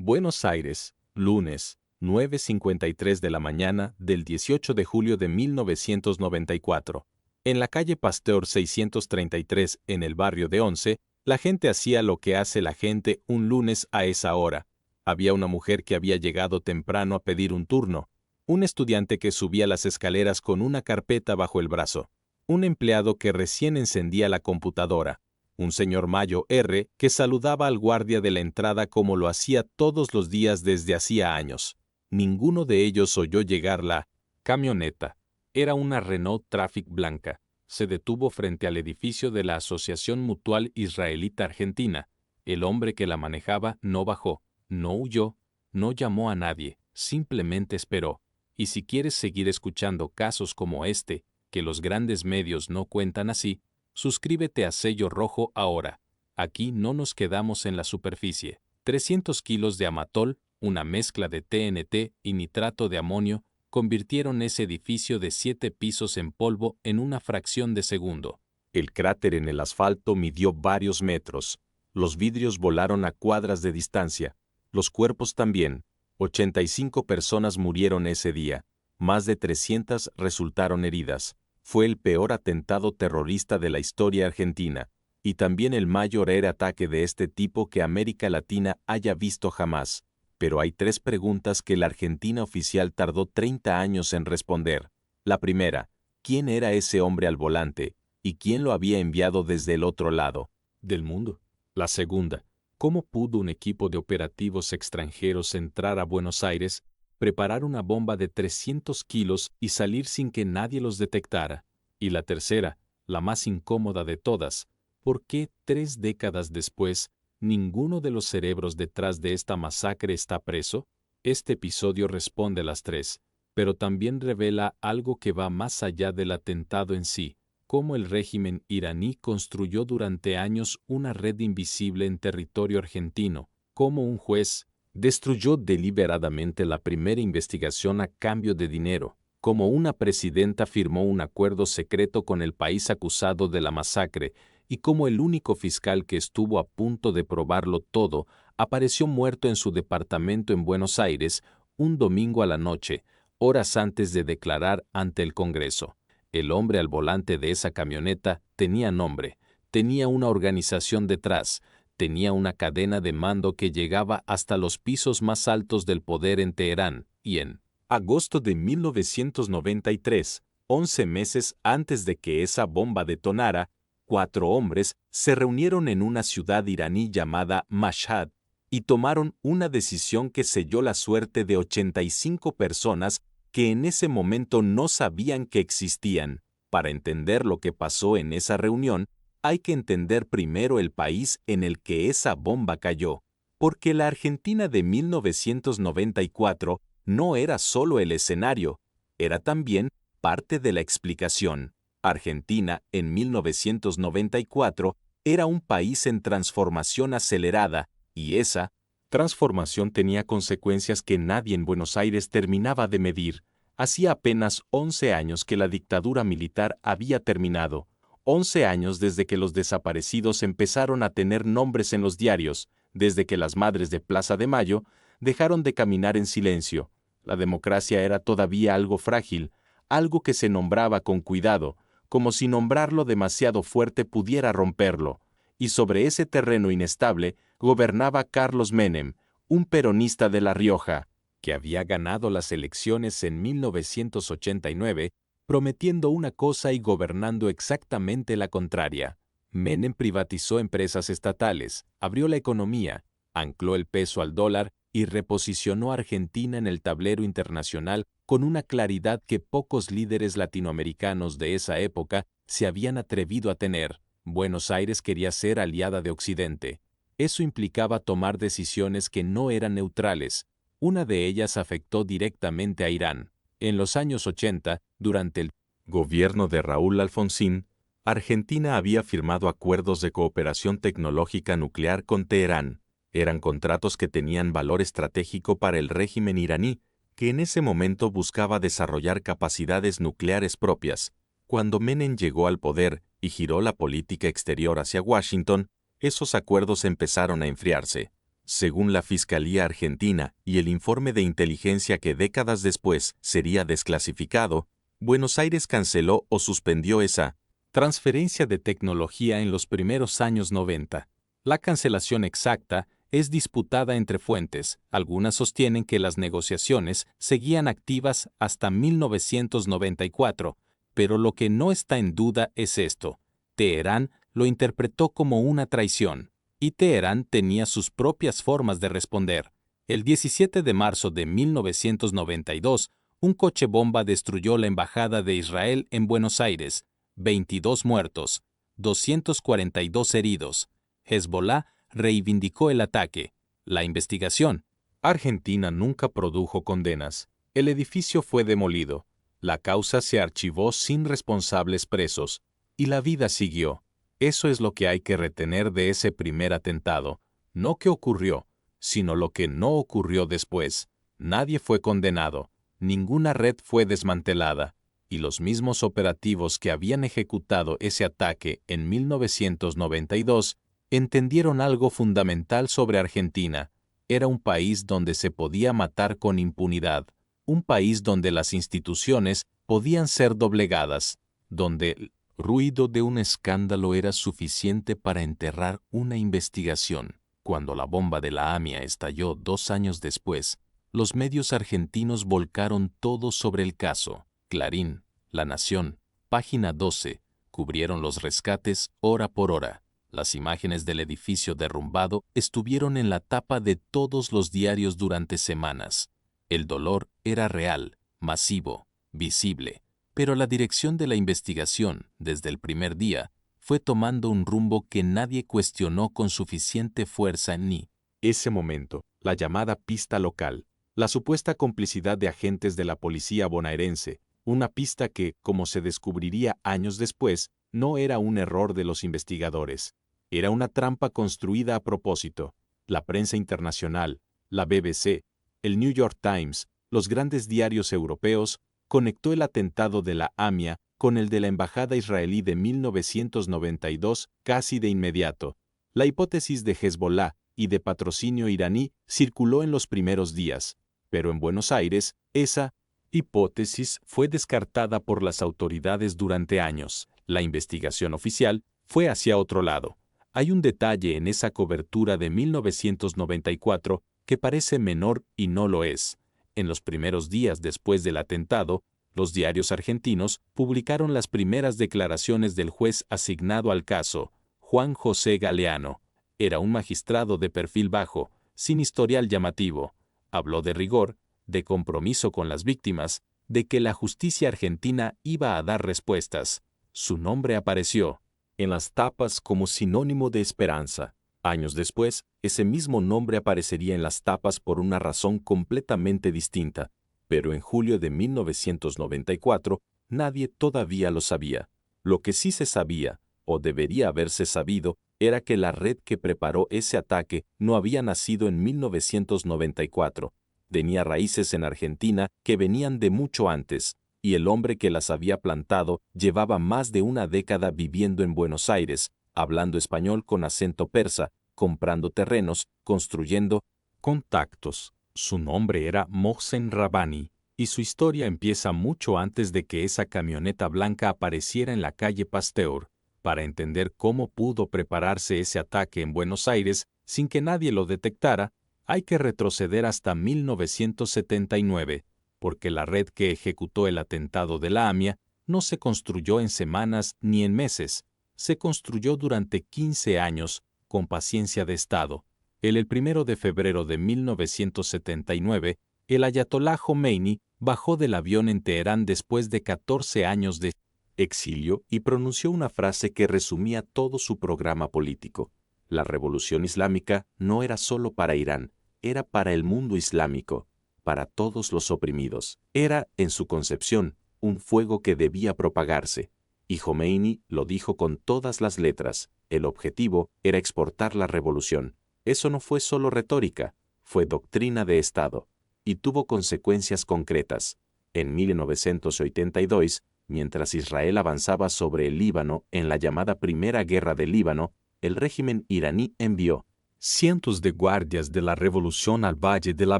Buenos Aires, lunes, 9:53 de la mañana del 18 de julio de 1994. En la calle Pasteur 633, en el barrio de Once, la gente hacía lo que hace la gente un lunes a esa hora. Había una mujer que había llegado temprano a pedir un turno, un estudiante que subía las escaleras con una carpeta bajo el brazo, un empleado que recién encendía la computadora, un señor Mayo R. que saludaba al guardia de la entrada como lo hacía todos los días desde hacía años. Ninguno de ellos oyó llegar la camioneta. Era una Renault Traffic blanca. Se detuvo frente al edificio de la Asociación Mutual Israelita Argentina. El hombre que la manejaba no bajó, no huyó, no llamó a nadie, simplemente esperó. Y si quieres seguir escuchando casos como este, que los grandes medios no cuentan así, suscríbete a Sello Rojo ahora. Aquí no nos quedamos en la superficie. 300 kilos de amatol, una mezcla de TNT y nitrato de amonio, convirtieron ese edificio de 7 pisos en polvo en una fracción de segundo. El cráter en el asfalto midió varios metros. Los vidrios volaron a cuadras de distancia. Los cuerpos también. 85 personas murieron ese día. Más de 300 resultaron heridas. Fue el peor atentado terrorista de la historia argentina, y también el mayor ataque de este tipo que América Latina haya visto jamás. Pero hay 3 preguntas que la Argentina oficial tardó 30 años en responder. La primera, ¿quién era ese hombre al volante? ¿Y quién lo había enviado desde el otro lado del mundo? La segunda, ¿cómo pudo un equipo de operativos extranjeros entrar a Buenos Aires, preparar una bomba de 300 kilos y salir sin que nadie los detectara? Y la tercera, la más incómoda de todas, ¿por qué 3 décadas después ninguno de los cerebros detrás de esta masacre está preso? Este episodio responde las 3, pero también revela algo que va más allá del atentado en sí, cómo el régimen iraní construyó durante años una red invisible en territorio argentino, cómo un juez destruyó deliberadamente la primera investigación a cambio de dinero, cómo una presidenta firmó un acuerdo secreto con el país acusado de la masacre y cómo el único fiscal que estuvo a punto de probarlo todo apareció muerto en su departamento en Buenos Aires un domingo a la noche, horas antes de declarar ante el Congreso. El hombre al volante de esa camioneta tenía nombre, tenía una organización detrás, tenía una cadena de mando que llegaba hasta los pisos más altos del poder en Teherán y en agosto de 1993, 11 meses antes de que esa bomba detonara, 4 hombres se reunieron en una ciudad iraní llamada Mashhad y tomaron una decisión que selló la suerte de 85 personas que en ese momento no sabían que existían. Para entender lo que pasó en esa reunión, hay que entender primero el país en el que esa bomba cayó, porque la Argentina de 1994 no era solo el escenario, era también parte de la explicación. Argentina, en 1994, era un país en transformación acelerada, y esa transformación tenía consecuencias que nadie en Buenos Aires terminaba de medir. Hacía apenas 11 años que la dictadura militar había terminado, 11 años desde que los desaparecidos empezaron a tener nombres en los diarios, desde que las madres de Plaza de Mayo dejaron de caminar en silencio. La democracia era todavía algo frágil, algo que se nombraba con cuidado, como si nombrarlo demasiado fuerte pudiera romperlo. Y sobre ese terreno inestable gobernaba Carlos Menem, un peronista de La Rioja, que había ganado las elecciones en 1989, prometiendo una cosa y gobernando exactamente la contraria. Menem privatizó empresas estatales, abrió la economía, ancló el peso al dólar y reposicionó a Argentina en el tablero internacional con una claridad que pocos líderes latinoamericanos de esa época se habían atrevido a tener. Buenos Aires quería ser aliada de Occidente. Eso implicaba tomar decisiones que no eran neutrales. Una de ellas afectó directamente a Irán. En los años 80, durante el gobierno de Raúl Alfonsín, Argentina había firmado acuerdos de cooperación tecnológica nuclear con Teherán. Eran contratos que tenían valor estratégico para el régimen iraní, que en ese momento buscaba desarrollar capacidades nucleares propias. Cuando Menem llegó al poder y giró la política exterior hacia Washington, esos acuerdos empezaron a enfriarse. Según la Fiscalía Argentina y el informe de inteligencia que décadas después sería desclasificado, Buenos Aires canceló o suspendió esa transferencia de tecnología en los primeros años 90. La cancelación exacta es disputada entre fuentes. Algunas sostienen que las negociaciones seguían activas hasta 1994, pero lo que no está en duda es esto. Teherán lo interpretó como una traición, y Teherán tenía sus propias formas de responder. El 17 de marzo de 1992, un coche bomba destruyó la embajada de Israel en Buenos Aires. 22 muertos, 242 heridos. Hezbollah reivindicó el ataque. La investigación. Argentina nunca produjo condenas. El edificio fue demolido. La causa se archivó sin responsables presos. Y la vida siguió. Eso es lo que hay que retener de ese primer atentado. No qué ocurrió, sino lo que no ocurrió después. Nadie fue condenado. Ninguna red fue desmantelada. Y los mismos operativos que habían ejecutado ese ataque en 1992 entendieron algo fundamental sobre Argentina. Era un país donde se podía matar con impunidad, un país donde las instituciones podían ser doblegadas, donde el ruido de un escándalo era suficiente para enterrar una investigación. Cuando la bomba de la AMIA estalló 2 años después, los medios argentinos volcaron todo sobre el caso. Clarín, La Nación, Página 12, cubrieron los rescates hora por hora. Las imágenes del edificio derrumbado estuvieron en la tapa de todos los diarios durante semanas. El dolor era real, masivo, visible, pero la dirección de la investigación, desde el primer día, fue tomando un rumbo que nadie cuestionó con suficiente fuerza ni Ese momento, la llamada pista local, la supuesta complicidad de agentes de la policía bonaerense, una pista que, como se descubriría años después, no era un error de los investigadores. Era una trampa construida a propósito. La prensa internacional, la BBC, el New York Times, los grandes diarios europeos, conectó el atentado de la AMIA con el de la embajada israelí de 1992 casi de inmediato. La hipótesis de Hezbollah y de patrocinio iraní circuló en los primeros días, pero en Buenos Aires, esa hipótesis fue descartada por las autoridades durante años. La investigación oficial fue hacia otro lado. Hay un detalle en esa cobertura de 1994 que parece menor y no lo es. En los primeros días después del atentado, los diarios argentinos publicaron las primeras declaraciones del juez asignado al caso, Juan José Galeano. Era un magistrado de perfil bajo, sin historial llamativo. Habló de rigor, de compromiso con las víctimas, de que la justicia argentina iba a dar respuestas. Su nombre apareció en las tapas como sinónimo de esperanza. Años después, ese mismo nombre aparecería en las tapas por una razón completamente distinta, pero en julio de 1994 nadie todavía lo sabía. Lo que sí se sabía, o debería haberse sabido, era que la red que preparó ese ataque no había nacido en 1994. Tenía raíces en Argentina que venían de mucho antes, y el hombre que las había plantado llevaba más de una década viviendo en Buenos Aires, hablando español con acento persa, comprando terrenos, construyendo contactos. Su nombre era Mohsen Rabbani, y su historia empieza mucho antes de que esa camioneta blanca apareciera en la calle Pasteur. Para entender cómo pudo prepararse ese ataque en Buenos Aires sin que nadie lo detectara, hay que retroceder hasta 1979, porque la red que ejecutó el atentado de la AMIA no se construyó en semanas ni en meses, se construyó durante 15 años con paciencia de Estado. El 1 de febrero de 1979, el ayatolá Jomeini bajó del avión en Teherán después de 14 años de exilio y pronunció una frase que resumía todo su programa político. La revolución islámica no era solo para Irán, era para el mundo islámico, para todos los oprimidos. Era, en su concepción, un fuego que debía propagarse. Y Jomeini lo dijo con todas las letras. El objetivo era exportar la revolución. Eso no fue solo retórica, fue doctrina de Estado, y tuvo consecuencias concretas. En 1982, mientras Israel avanzaba sobre el Líbano en la llamada Primera Guerra del Líbano, el régimen iraní envió cientos de guardias de la revolución al Valle de la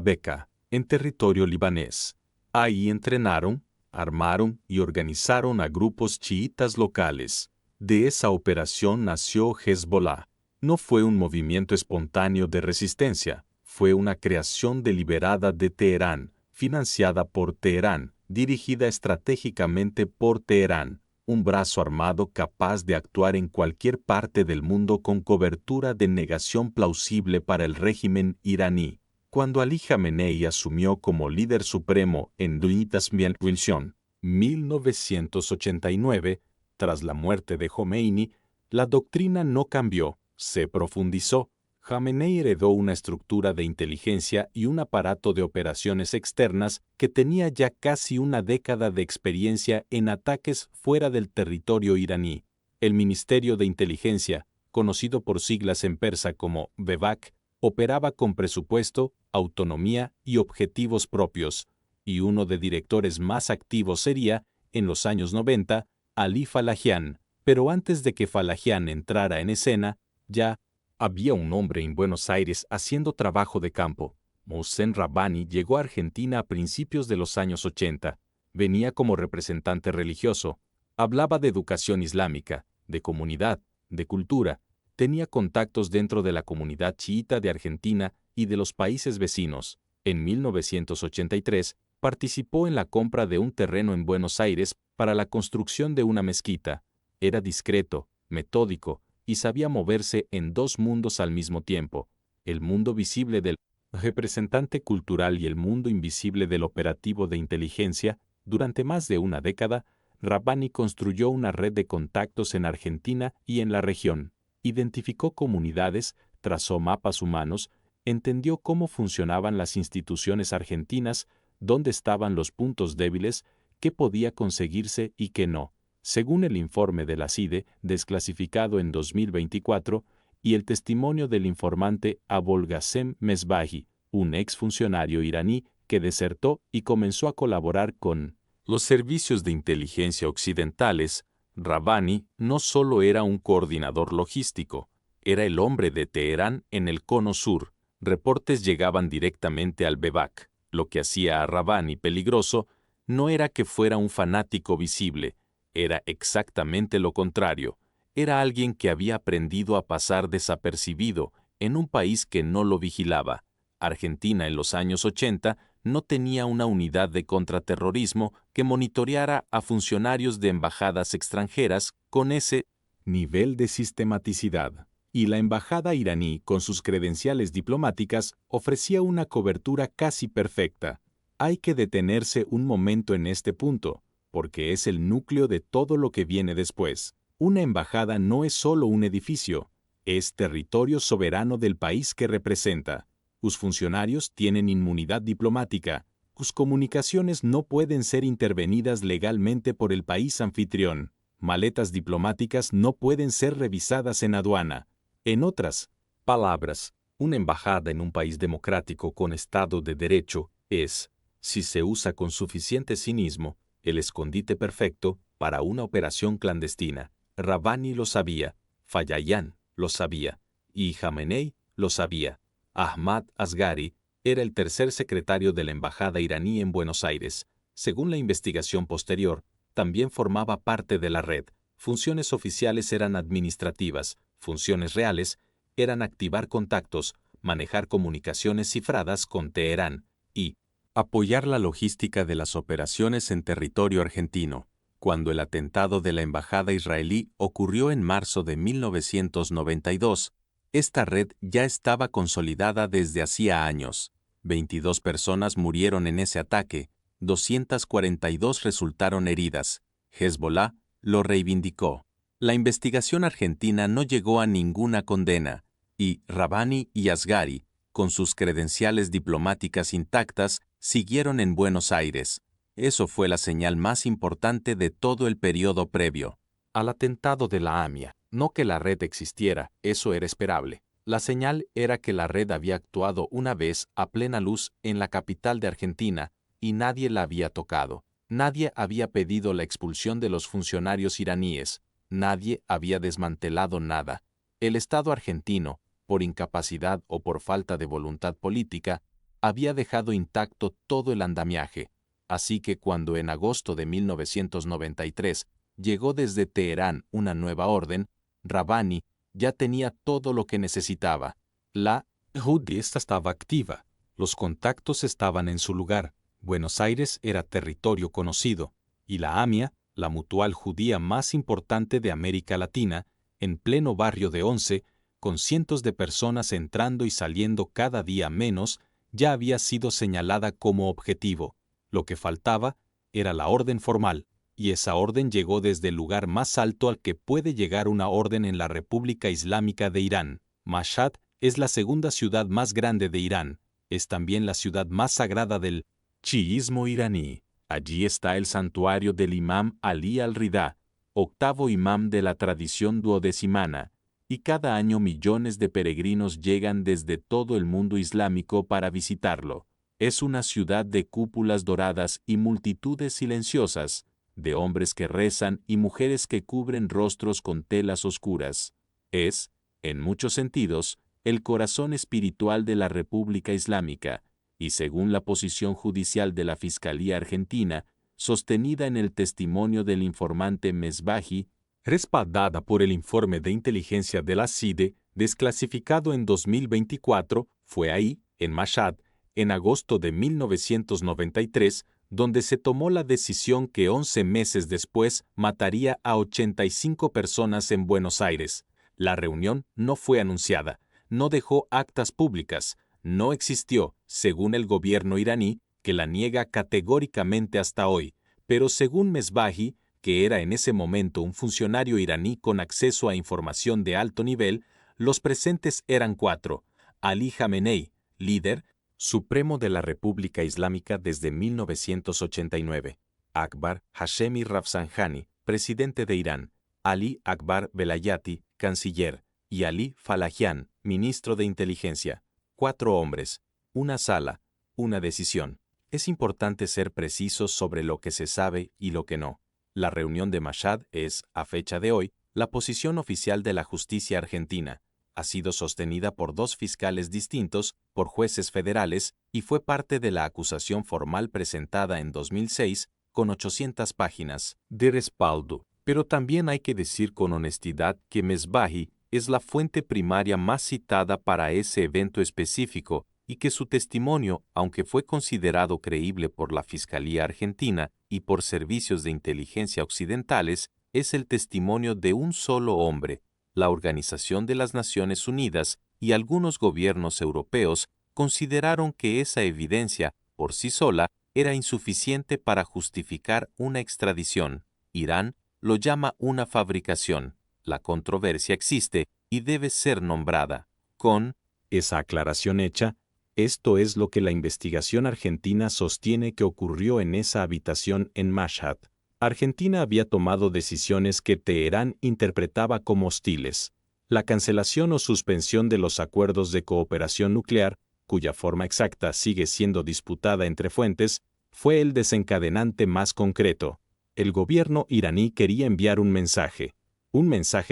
Beca, en territorio libanés. Ahí entrenaron, armaron y organizaron a grupos chiitas locales. De esa operación nació Hezbollah. No fue un movimiento espontáneo de resistencia, fue una creación deliberada de Teherán, financiada por Teherán, dirigida estratégicamente por Teherán, un brazo armado capaz de actuar en cualquier parte del mundo con cobertura de negación plausible para el régimen iraní. Cuando Ali Jamenei asumió como líder supremo en 1989, tras la muerte de Khomeini, la doctrina no cambió, se profundizó. Jamenei heredó una estructura de inteligencia y un aparato de operaciones externas que tenía ya casi una década de experiencia en ataques fuera del territorio iraní. El Ministerio de Inteligencia, conocido por siglas en persa como BEVAC, operaba con presupuesto, autonomía y objetivos propios, y uno de directores más activos sería, en los años 90, Ali Falahian. Pero antes de que Falahian entrara en escena, ya había un hombre en Buenos Aires haciendo trabajo de campo. Mohsen Rabbani llegó a Argentina a principios de los años 80. Venía como representante religioso. Hablaba de educación islámica, de comunidad, de cultura. Tenía contactos dentro de la comunidad chiita de Argentina y de los países vecinos. En 1983, participó en la compra de un terreno en Buenos Aires para la construcción de una mezquita. Era discreto, metódico, y sabía moverse en dos mundos al mismo tiempo, el mundo visible del representante cultural y el mundo invisible del operativo de inteligencia. Durante más de una década, Rabbani construyó una red de contactos en Argentina y en la región, identificó comunidades, trazó mapas humanos, entendió cómo funcionaban las instituciones argentinas, dónde estaban los puntos débiles, qué podía conseguirse y qué no. Según el informe de la CIDE, desclasificado en 2024, y el testimonio del informante Abolghasem Mesbahi, un exfuncionario iraní que desertó y comenzó a colaborar con los servicios de inteligencia occidentales, Rabbani no solo era un coordinador logístico, era el hombre de Teherán en el Cono Sur. Reportes llegaban directamente al BEVAC. Lo que hacía a Rabbani peligroso no era que fuera un fanático visible, era exactamente lo contrario. Era alguien que había aprendido a pasar desapercibido en un país que no lo vigilaba. Argentina en los años 80 no tenía una unidad de contraterrorismo que monitoreara a funcionarios de embajadas extranjeras con ese nivel de sistematicidad. Y la embajada iraní, con sus credenciales diplomáticas, ofrecía una cobertura casi perfecta. Hay que detenerse un momento en este punto, porque es el núcleo de todo lo que viene después. Una embajada no es solo un edificio, es territorio soberano del país que representa. Sus funcionarios tienen inmunidad diplomática, sus comunicaciones no pueden ser intervenidas legalmente por el país anfitrión. Maletas diplomáticas no pueden ser revisadas en aduana. En otras palabras, una embajada en un país democrático con Estado de Derecho es, si se usa con suficiente cinismo, el escondite perfecto para una operación clandestina. Rabbani lo sabía, Falahian lo sabía, y Jamenei lo sabía. Ahmad Asghari era el tercer secretario de la embajada iraní en Buenos Aires. Según la investigación posterior, también formaba parte de la red. Funciones oficiales eran administrativas, funciones reales eran activar contactos, manejar comunicaciones cifradas con Teherán y apoyar la logística de las operaciones en territorio argentino. Cuando el atentado de la embajada israelí ocurrió en marzo de 1992, esta red ya estaba consolidada desde hacía años. 22 personas murieron en ese ataque, 242 resultaron heridas. Hezbollah lo reivindicó. La investigación argentina no llegó a ninguna condena, y Rabbani y Asghari, con sus credenciales diplomáticas intactas, siguieron en Buenos Aires. Eso fue la señal más importante de todo el periodo previo al atentado de la AMIA. No que la red existiera, eso era esperable. La señal era que la red había actuado una vez a plena luz en la capital de Argentina y nadie la había tocado. Nadie había pedido la expulsión de los funcionarios iraníes. Nadie había desmantelado nada. El Estado argentino, por incapacidad o por falta de voluntad política, había dejado intacto todo el andamiaje, así que cuando en agosto de 1993 llegó desde Teherán una nueva orden, Rabbani ya tenía todo lo que necesitaba. La Judía estaba activa, los contactos estaban en su lugar, Buenos Aires era territorio conocido, y la AMIA, la mutual judía más importante de América Latina, en pleno barrio de Once, con cientos de personas entrando y saliendo cada día menos, ya había sido señalada como objetivo. Lo que faltaba era la orden formal, y esa orden llegó desde el lugar más alto al que puede llegar una orden en la República Islámica de Irán. Mashhad es la segunda ciudad más grande de Irán, es también la ciudad más sagrada del chiismo iraní. Allí está el santuario del imam Ali al-Ridá, octavo imam de la tradición duodecimana, y cada año millones de peregrinos llegan desde todo el mundo islámico para visitarlo. Es una ciudad de cúpulas doradas y multitudes silenciosas, de hombres que rezan y mujeres que cubren rostros con telas oscuras. Es, en muchos sentidos, el corazón espiritual de la República Islámica, y según la posición judicial de la Fiscalía Argentina, sostenida en el testimonio del informante Mesbahi, respaldada por el informe de inteligencia de la CIDE, desclasificado en 2024, fue ahí, en Mashhad, en agosto de 1993, donde se tomó la decisión que 11 meses después mataría a 85 personas en Buenos Aires. La reunión no fue anunciada, no dejó actas públicas, no existió, según el gobierno iraní, que la niega categóricamente hasta hoy, pero según Mesbahi, que era en ese momento un funcionario iraní con acceso a información de alto nivel, los presentes eran 4: Ali Jamenei, líder supremo de la República Islámica desde 1989; Akbar Hashemi Rafsanjani, presidente de Irán; Ali Akbar Velayati, canciller; y Ali Falahian, ministro de Inteligencia. 4 hombres, una sala, una decisión. Es importante ser precisos sobre lo que se sabe y lo que no. La reunión de Mashhad es, a fecha de hoy, la posición oficial de la justicia argentina. Ha sido sostenida por 2 fiscales distintos, por jueces federales, y fue parte de la acusación formal presentada en 2006, con 800 páginas de respaldo. Pero también hay que decir con honestidad que Mesbahi es la fuente primaria más citada para ese evento específico y que su testimonio, aunque fue considerado creíble por la Fiscalía Argentina y por servicios de inteligencia occidentales, es el testimonio de un solo hombre. La Organización de las Naciones Unidas y algunos gobiernos europeos consideraron que esa evidencia, por sí sola, era insuficiente para justificar una extradición. Irán lo llama una fabricación. La controversia existe y debe ser nombrada. Con esa aclaración hecha, esto es lo que la investigación argentina sostiene que ocurrió en esa habitación en Mashhad. Argentina había tomado decisiones que Teherán interpretaba como hostiles. La cancelación o suspensión de los acuerdos de cooperación nuclear, cuya forma exacta sigue siendo disputada entre fuentes, fue el desencadenante más concreto. El gobierno iraní quería enviar un mensaje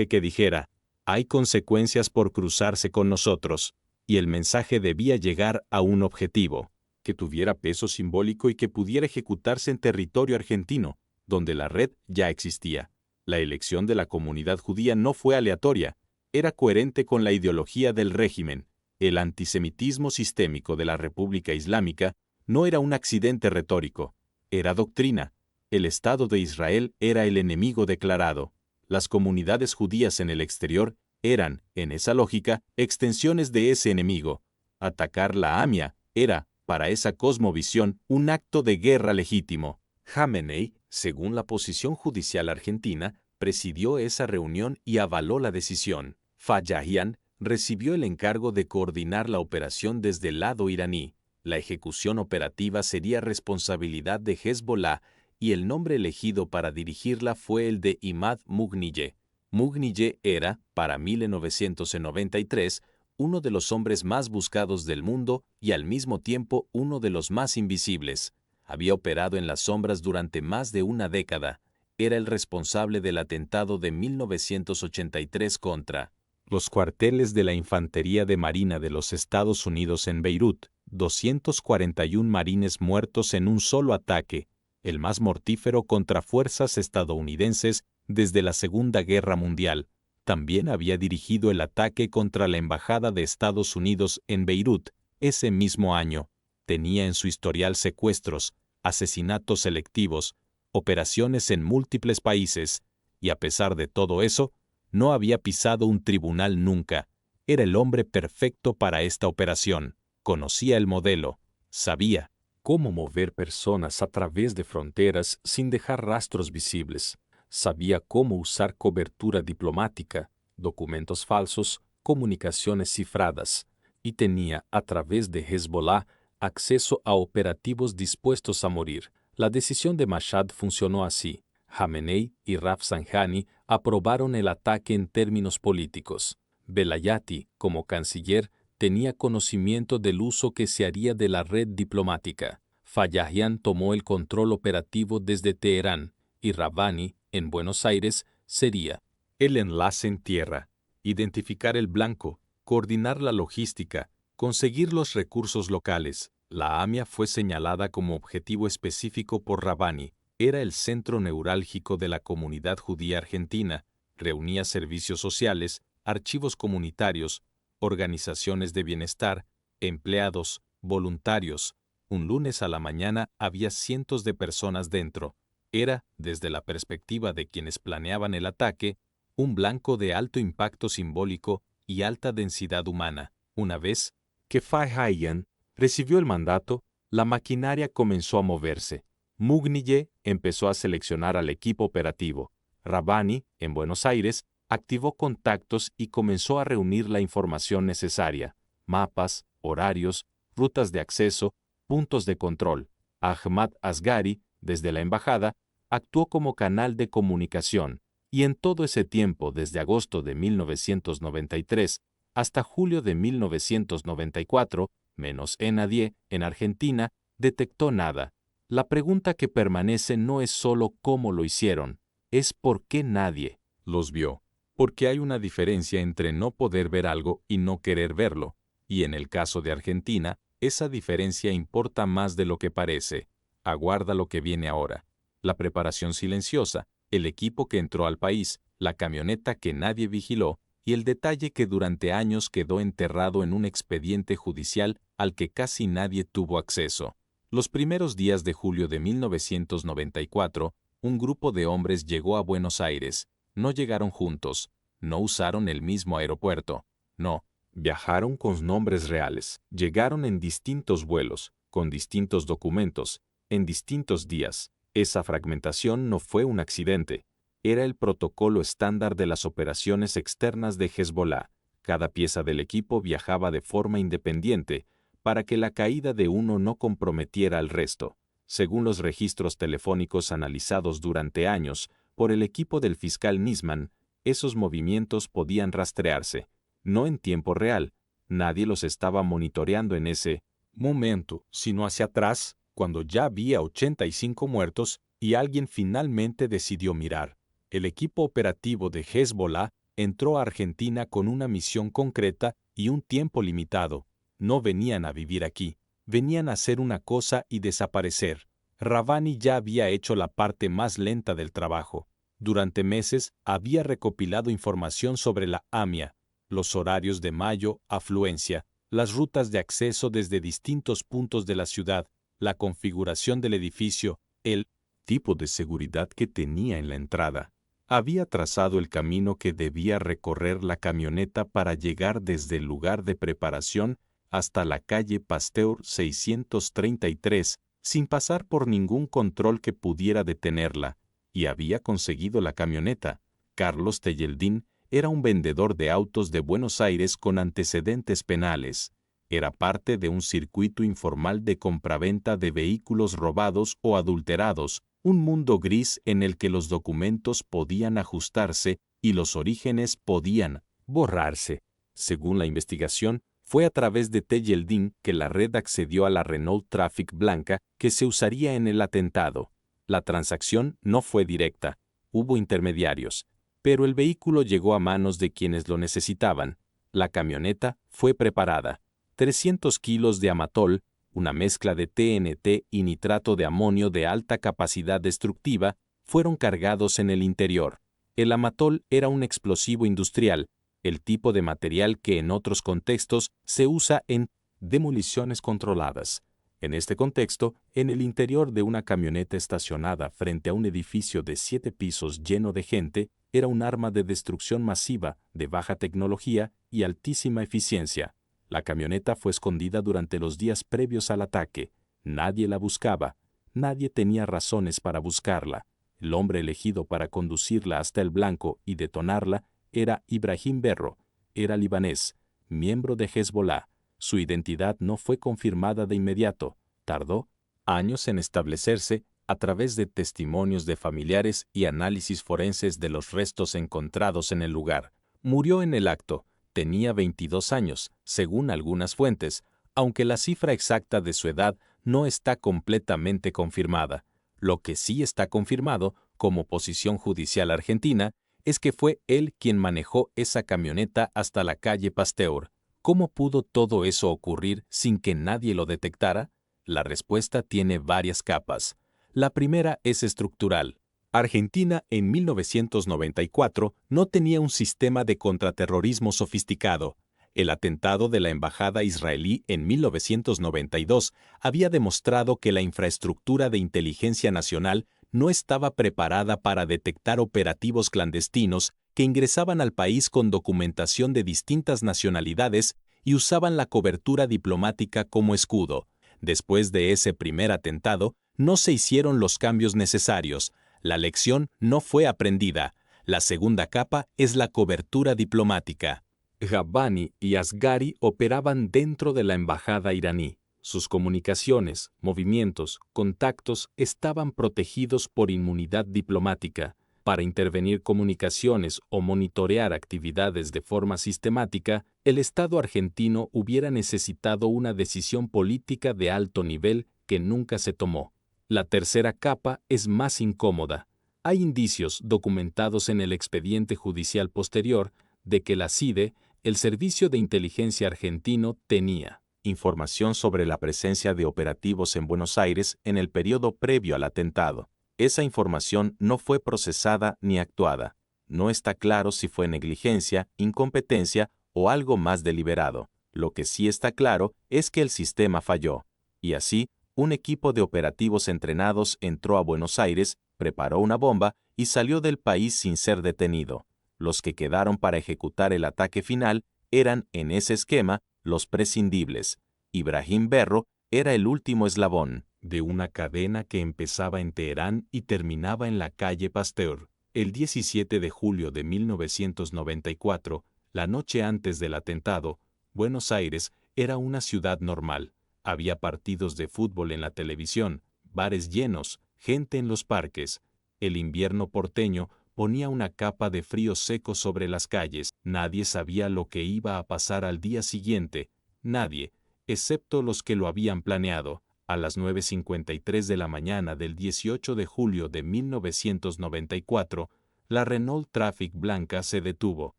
que dijera: hay consecuencias por cruzarse con nosotros, y el mensaje debía llegar a un objetivo, que tuviera peso simbólico y que pudiera ejecutarse en territorio argentino, donde la red ya existía. La elección de la comunidad judía no fue aleatoria, era coherente con la ideología del régimen. El antisemitismo sistémico de la República Islámica no era un accidente retórico, era doctrina. El Estado de Israel era el enemigo declarado. Las comunidades judías en el exterior eran, en esa lógica, extensiones de ese enemigo. Atacar la AMIA era, para esa cosmovisión, un acto de guerra legítimo. Jamenei, según la posición judicial argentina, presidió esa reunión y avaló la decisión. Falahian recibió el encargo de coordinar la operación desde el lado iraní. La ejecución operativa sería responsabilidad de Hezbollah y el nombre elegido para dirigirla fue el de Imad Mugniyeh. Mugniyeh era, para 1993, uno de los hombres más buscados del mundo y al mismo tiempo uno de los más invisibles. Había operado en las sombras durante más de una década. Era el responsable del atentado de 1983 contra Los cuarteles de la Infantería de Marina de los Estados Unidos en Beirut, 241 marines muertos en un solo ataque, el más mortífero contra fuerzas estadounidenses desde la Segunda Guerra Mundial. También había dirigido el ataque contra la Embajada de Estados Unidos en Beirut ese mismo año. Tenía en su historial secuestros, asesinatos selectivos, operaciones en múltiples países, y a pesar de todo eso, no había pisado un tribunal nunca. Era el hombre perfecto para esta operación. Conocía el modelo. Sabía cómo mover personas a través de fronteras sin dejar rastros visibles. Sabía cómo usar cobertura diplomática, documentos falsos, comunicaciones cifradas, y tenía, a través de Hezbollah, acceso a operativos dispuestos a morir. La decisión de Mashhad funcionó así. Jamenei y Rafsanjani aprobaron el ataque en términos políticos. Velayati, como canciller, tenía conocimiento del uso que se haría de la red diplomática. Fallahian tomó el control operativo desde Teherán y Rabbani, en Buenos Aires, sería el enlace en tierra, identificar el blanco, coordinar la logística, conseguir los recursos locales. La AMIA fue señalada como objetivo específico por Rabbani. Era el centro neurálgico de la comunidad judía argentina. Reunía servicios sociales, archivos comunitarios, organizaciones de bienestar, empleados, voluntarios. Un lunes a la mañana había cientos de personas dentro. Era, desde la perspectiva de quienes planeaban el ataque, un blanco de alto impacto simbólico y alta densidad humana. Una vez que Fajayan recibió el mandato, la maquinaria comenzó a moverse. Mugnille empezó a seleccionar al equipo operativo. Rabbani, en Buenos Aires, activó contactos y comenzó a reunir la información necesaria: mapas, horarios, rutas de acceso, puntos de control. Ahmad Asghari, desde la embajada, actuó como canal de comunicación, y en todo ese tiempo, desde agosto de 1993 hasta julio de 1994, menos nadie, en Argentina, detectó nada. La pregunta que permanece no es solo cómo lo hicieron, es por qué nadie los vio. Porque hay una diferencia entre no poder ver algo y no querer verlo, y en el caso de Argentina, esa diferencia importa más de lo que parece. Aguarda lo que viene ahora. La preparación silenciosa, el equipo que entró al país, la camioneta que nadie vigiló, y el detalle que durante años quedó enterrado en un expediente judicial al que casi nadie tuvo acceso. Los primeros días de julio de 1994, un grupo de hombres llegó a Buenos Aires. No llegaron juntos, no usaron el mismo aeropuerto, no, viajaron con nombres reales, llegaron en distintos vuelos, con distintos documentos, en distintos días. Esa fragmentación no fue un accidente, era el protocolo estándar de las operaciones externas de Hezbollah. Cada pieza del equipo viajaba de forma independiente, para que la caída de uno no comprometiera al resto. Según los registros telefónicos analizados durante años por el equipo del fiscal Nisman, esos movimientos podían rastrearse, no en tiempo real, nadie los estaba monitoreando en ese momento, sino hacia atrás, cuando ya había 85 muertos y alguien finalmente decidió mirar. El equipo operativo de Hezbollah entró a Argentina con una misión concreta y un tiempo limitado. No venían a vivir aquí, venían a hacer una cosa y desaparecer. Rabbani ya había hecho la parte más lenta del trabajo. Durante meses había recopilado información sobre la AMIA, los horarios de mayo, afluencia, las rutas de acceso desde distintos puntos de la ciudad, la configuración del edificio, el tipo de seguridad que tenía en la entrada. Había trazado el camino que debía recorrer la camioneta para llegar desde el lugar de preparación hasta la calle Pasteur 633, sin pasar por ningún control que pudiera detenerla, y había conseguido la camioneta. Carlos Tejeldín era un vendedor de autos de Buenos Aires con antecedentes penales. Era parte de un circuito informal de compraventa de vehículos robados o adulterados, un mundo gris en el que los documentos podían ajustarse y los orígenes podían borrarse. Según la investigación, fue a través de Tejeldín que la red accedió a la Renault Traffic blanca que se usaría en el atentado. La transacción no fue directa, hubo intermediarios. Pero el vehículo llegó a manos de quienes lo necesitaban. La camioneta fue preparada. 300 kilos de amatol, una mezcla de TNT y nitrato de amonio de alta capacidad destructiva, fueron cargados en el interior. El amatol era un explosivo industrial, el tipo de material que en otros contextos se usa en demoliciones controladas. En este contexto, en el interior de una camioneta estacionada frente a un edificio de 7 pisos lleno de gente, era un arma de destrucción masiva, de baja tecnología y altísima eficiencia. La camioneta fue escondida durante los días previos al ataque. Nadie la buscaba. Nadie tenía razones para buscarla. El hombre elegido para conducirla hasta el blanco y detonarla era Ibrahim Berro. Era libanés, miembro de Hezbollah. Su identidad no fue confirmada de inmediato. Tardó años en establecerse a través de testimonios de familiares y análisis forenses de los restos encontrados en el lugar. Murió en el acto. Tenía 22 años, según algunas fuentes, aunque la cifra exacta de su edad no está completamente confirmada. Lo que sí está confirmado, como posición judicial argentina, es que fue él quien manejó esa camioneta hasta la calle Pasteur. ¿Cómo pudo todo eso ocurrir sin que nadie lo detectara? La respuesta tiene varias capas. La primera es estructural. Argentina en 1994 no tenía un sistema de contraterrorismo sofisticado. El atentado de la embajada israelí en 1992 había demostrado que la infraestructura de inteligencia nacional no estaba preparada para detectar operativos clandestinos que ingresaban al país con documentación de distintas nacionalidades y usaban la cobertura diplomática como escudo. Después de ese primer atentado, no se hicieron los cambios necesarios. La lección no fue aprendida. La segunda capa es la cobertura diplomática. Ghabbani y Asghari operaban dentro de la embajada iraní. Sus comunicaciones, movimientos, contactos estaban protegidos por inmunidad diplomática. Para intervenir comunicaciones o monitorear actividades de forma sistemática, el Estado argentino hubiera necesitado una decisión política de alto nivel que nunca se tomó. La tercera capa es más incómoda. Hay indicios documentados en el expediente judicial posterior de que la CIDE, el Servicio de Inteligencia argentino, tenía información sobre la presencia de operativos en Buenos Aires en el periodo previo al atentado. Esa información no fue procesada ni actuada. No está claro si fue negligencia, incompetencia o algo más deliberado. Lo que sí está claro es que el sistema falló. Y así, un equipo de operativos entrenados entró a Buenos Aires, preparó una bomba y salió del país sin ser detenido. Los que quedaron para ejecutar el ataque final eran, en ese esquema, los prescindibles. Ibrahim Berro era el último eslabón de una cadena que empezaba en Teherán y terminaba en la calle Pasteur. El 17 de julio de 1994, la noche antes del atentado, Buenos Aires era una ciudad normal. Había partidos de fútbol en la televisión, bares llenos, gente en los parques. El invierno porteño ponía una capa de frío seco sobre las calles. Nadie sabía lo que iba a pasar al día siguiente. Nadie, excepto los que lo habían planeado. A las 9:53 de la mañana del 18 de julio de 1994, la Renault Trafic blanca se detuvo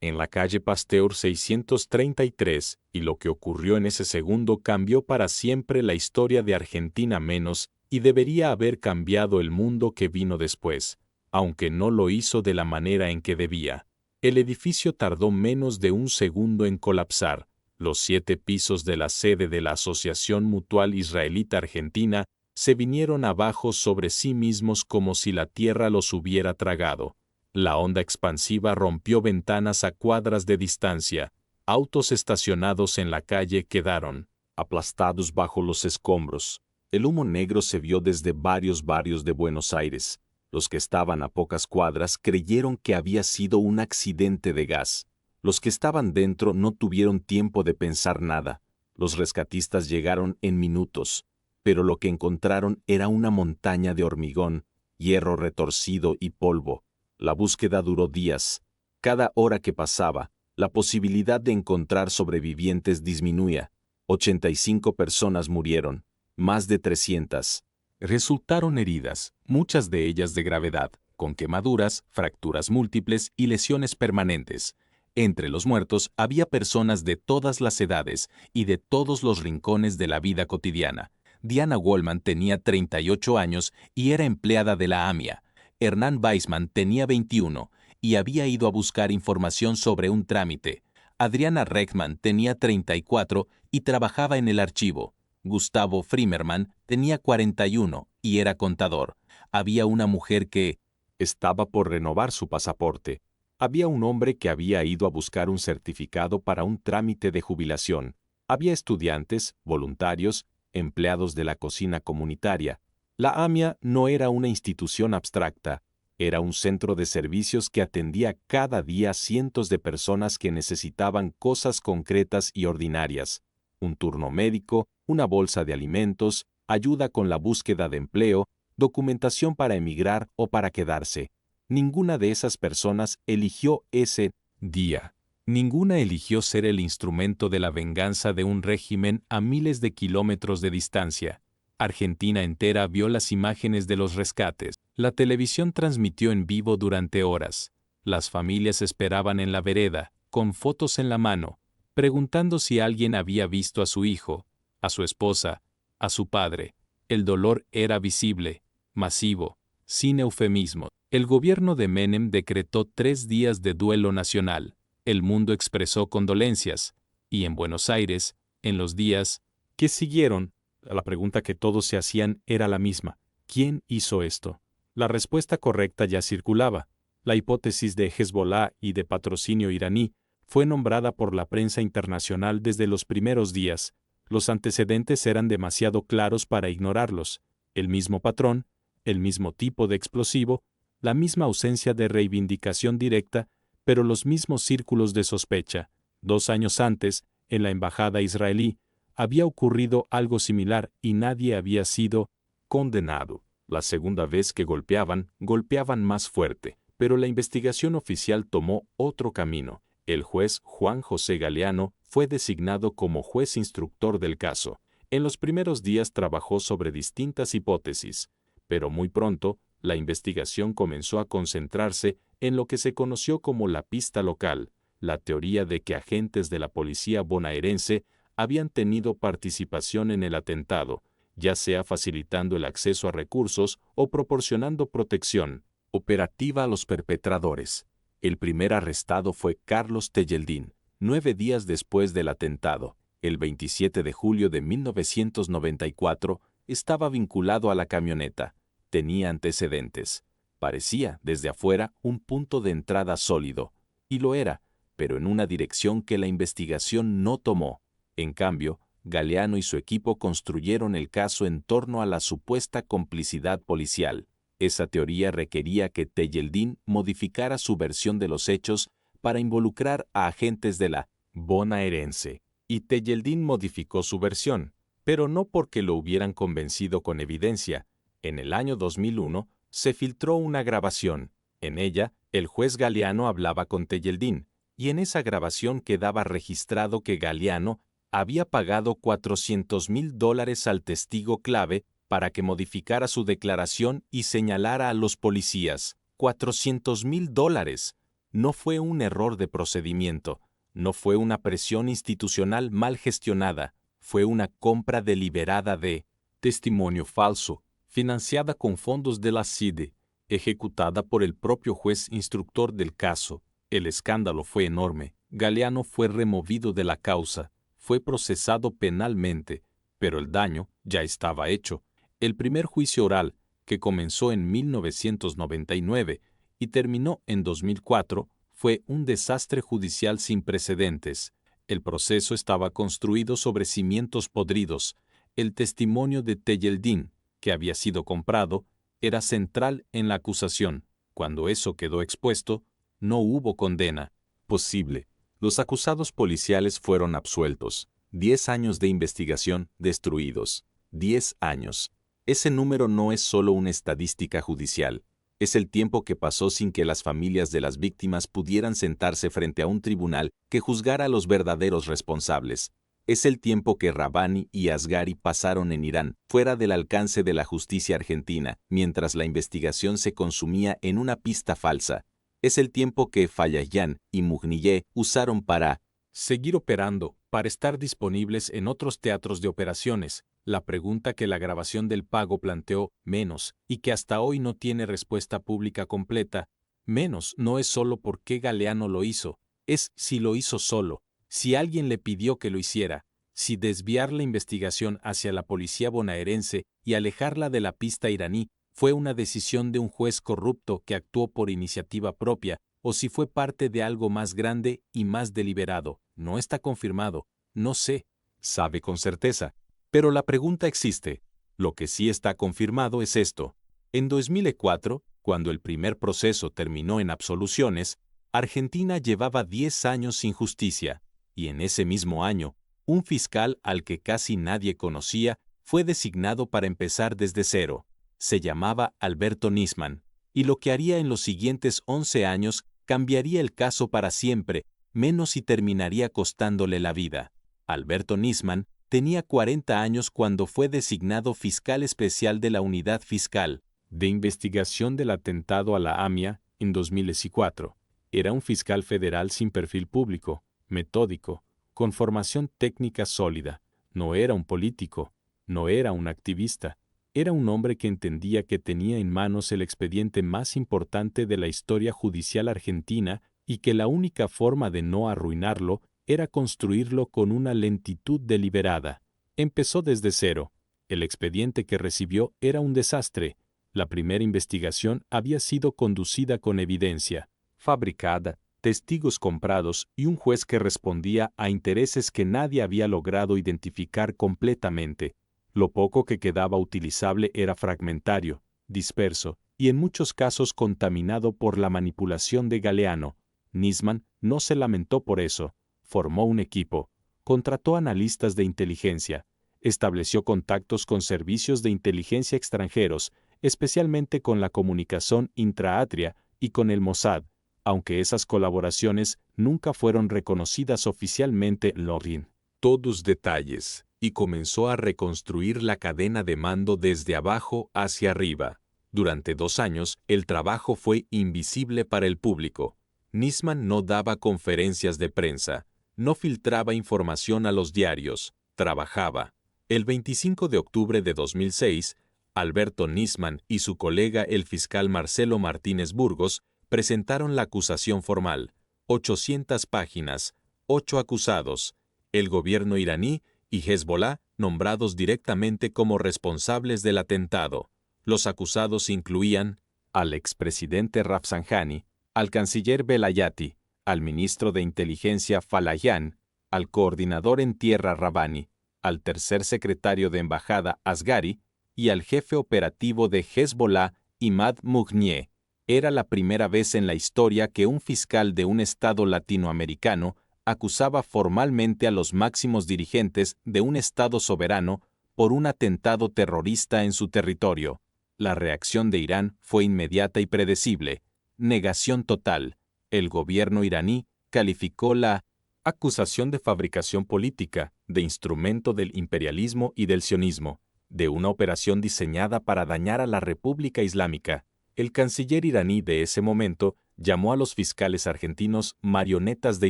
en la calle Pasteur 633, y lo que ocurrió en ese segundo cambió para siempre la historia de Argentina menos, y debería haber cambiado el mundo que vino después, aunque no lo hizo de la manera en que debía. El edificio tardó menos de un segundo en colapsar. Los 7 pisos de la sede de la Asociación Mutual Israelita Argentina se vinieron abajo sobre sí mismos como si la tierra los hubiera tragado. La onda expansiva rompió ventanas a cuadras de distancia. Autos estacionados en la calle quedaron aplastados bajo los escombros. El humo negro se vio desde varios barrios de Buenos Aires. Los que estaban a pocas cuadras creyeron que había sido un accidente de gas. Los que estaban dentro no tuvieron tiempo de pensar nada. Los rescatistas llegaron en minutos, pero lo que encontraron era una montaña de hormigón, hierro retorcido y polvo. La búsqueda duró días. Cada hora que pasaba, la posibilidad de encontrar sobrevivientes disminuía. 85 personas murieron, más de 300. Resultaron heridas, muchas de ellas de gravedad. con quemaduras, fracturas múltiples y lesiones permanentes. Entre los muertos había personas de todas las edades y de todos los rincones de la vida cotidiana. Diana Wollman tenía 38 años y era empleada de la AMIA. Hernán Weissman tenía 21 y había ido a buscar información sobre un trámite. Adriana Reckman tenía 34 y trabajaba en el archivo. Gustavo Frimerman tenía 41 y era contador. Había una mujer que estaba por renovar su pasaporte. Había un hombre que había ido a buscar un certificado para un trámite de jubilación. Había estudiantes, voluntarios, empleados de la cocina comunitaria. La AMIA no era una institución abstracta, era un centro de servicios que atendía cada día cientos de personas que necesitaban cosas concretas y ordinarias. Un turno médico, una bolsa de alimentos, ayuda con la búsqueda de empleo, documentación para emigrar o para quedarse. Ninguna de esas personas eligió ese día. Ninguna eligió ser el instrumento de la venganza de un régimen a miles de kilómetros de distancia. Argentina entera vio las imágenes de los rescates. La televisión transmitió en vivo durante horas. Las familias esperaban en la vereda, con fotos en la mano, preguntando si alguien había visto a su hijo, a su esposa, a su padre. El dolor era visible, masivo, sin eufemismo. El gobierno de Menem decretó 3 días de duelo nacional. El mundo expresó condolencias, y en Buenos Aires, en los días que siguieron, la pregunta que todos se hacían era la misma: ¿quién hizo esto? La respuesta correcta ya circulaba. La hipótesis de Hezbollah y de patrocinio iraní fue nombrada por la prensa internacional desde los primeros días. Los antecedentes eran demasiado claros para ignorarlos. El mismo patrón, el mismo tipo de explosivo, la misma ausencia de reivindicación directa, pero los mismos círculos de sospecha. 2 años antes, en la embajada israelí, había ocurrido algo similar y nadie había sido condenado. La segunda vez que golpeaban más fuerte, pero la investigación oficial tomó otro camino. El juez Juan José Galeano fue designado como juez instructor del caso. En los primeros días trabajó sobre distintas hipótesis, pero muy pronto la investigación comenzó a concentrarse en lo que se conoció como la pista local, la teoría de que agentes de la policía bonaerense habían tenido participación en el atentado, ya sea facilitando el acceso a recursos o proporcionando protección operativa a los perpetradores. El primer arrestado fue Carlos Tejeldín, 9 días después del atentado. El 27 de julio de 1994 estaba vinculado a la camioneta. Tenía antecedentes. Parecía, desde afuera, un punto de entrada sólido. Y lo era, pero en una dirección que la investigación no tomó. En cambio, Galeano y su equipo construyeron el caso en torno a la supuesta complicidad policial. Esa teoría requería que Tejeldín modificara su versión de los hechos para involucrar a agentes de la bonaerense. Y Tejeldín modificó su versión, pero no porque lo hubieran convencido con evidencia. En el año 2001 se filtró una grabación. En ella, el juez Galeano hablaba con Tejeldín, y en esa grabación quedaba registrado que Galeano había pagado $400,000 al testigo clave para que modificara su declaración y señalara a los policías. $400,000. No fue un error de procedimiento, no fue una presión institucional mal gestionada, fue una compra deliberada de testimonio falso, financiada con fondos de la CIDE, ejecutada por el propio juez instructor del caso. El escándalo fue enorme. Galeano fue removido de la causa, fue procesado penalmente, pero el daño ya estaba hecho. El primer juicio oral, que comenzó en 1999 y terminó en 2004, fue un desastre judicial sin precedentes. El proceso estaba construido sobre cimientos podridos. El testimonio de Tejeldín, que había sido comprado, era central en la acusación. Cuando eso quedó expuesto, no hubo condena posible. Los acusados policiales fueron absueltos. 10 años de investigación destruidos. 10 años. Ese número no es solo una estadística judicial. Es el tiempo que pasó sin que las familias de las víctimas pudieran sentarse frente a un tribunal que juzgara a los verdaderos responsables. Es el tiempo que Rabbani y Asghari pasaron en Irán, fuera del alcance de la justicia argentina, mientras la investigación se consumía en una pista falsa. Es el tiempo que Falahian y Mughniyeh usaron para seguir operando, para estar disponibles en otros teatros de operaciones. La pregunta que la grabación del pago planteó, menos, y que hasta hoy no tiene respuesta pública completa, menos no es solo por qué Galeano lo hizo, es si lo hizo solo, si alguien le pidió que lo hiciera, si desviar la investigación hacia la policía bonaerense y alejarla de la pista iraní fue una decisión de un juez corrupto que actuó por iniciativa propia, o si fue parte de algo más grande y más deliberado. No está confirmado, no sé, sabe con certeza. Pero la pregunta existe. Lo que sí está confirmado es esto. En 2004, cuando el primer proceso terminó en absoluciones, Argentina llevaba 10 años sin justicia, y en ese mismo año, un fiscal al que casi nadie conocía fue designado para empezar desde cero. Se llamaba Alberto Nisman, y lo que haría en los siguientes 11 años cambiaría el caso para siempre, menos y terminaría costándole la vida. Alberto Nisman tenía 40 años cuando fue designado fiscal especial de la Unidad Fiscal de Investigación del Atentado a la AMIA en 2004. Era un fiscal federal sin perfil público, metódico, con formación técnica sólida. No era un político, no era un activista. Era un hombre que entendía que tenía en manos el expediente más importante de la historia judicial argentina y que la única forma de no arruinarlo era construirlo con una lentitud deliberada. Empezó desde cero. El expediente que recibió era un desastre. La primera investigación había sido conducida con evidencia, fabricada, testigos comprados y un juez que respondía a intereses que nadie había logrado identificar completamente. Lo poco que quedaba utilizable era fragmentario, disperso y en muchos casos contaminado por la manipulación de Galeano. Nisman no se lamentó por eso. Formó un equipo, contrató analistas de inteligencia, estableció contactos con servicios de inteligencia extranjeros, especialmente con la comunicación intraatria y con el Mossad, aunque esas colaboraciones nunca fueron reconocidas oficialmente en Lorin. todos detalles, y comenzó a reconstruir la cadena de mando desde abajo hacia arriba. Durante 2 años, el trabajo fue invisible para el público. Nisman no daba conferencias de prensa, no filtraba información a los diarios, trabajaba. El 25 de octubre de 2006, Alberto Nisman y su colega el fiscal Marcelo Martínez Burgos presentaron la acusación formal. 800 páginas, 8 acusados, el gobierno iraní y Hezbollah nombrados directamente como responsables del atentado. Los acusados incluían al expresidente Rafsanjani, al canciller Velayati, al ministro de Inteligencia Falahian, al coordinador en tierra Rabbani, al tercer secretario de embajada Asghari y al jefe operativo de Hezbollah Imad Mughniyeh. Era la primera vez en la historia que un fiscal de un estado latinoamericano acusaba formalmente a los máximos dirigentes de un estado soberano por un atentado terrorista en su territorio. La reacción de Irán fue inmediata y predecible. Negación total. El gobierno iraní calificó la acusación de fabricación política, de instrumento del imperialismo y del sionismo, de una operación diseñada para dañar a la República Islámica. El canciller iraní de ese momento llamó a los fiscales argentinos marionetas de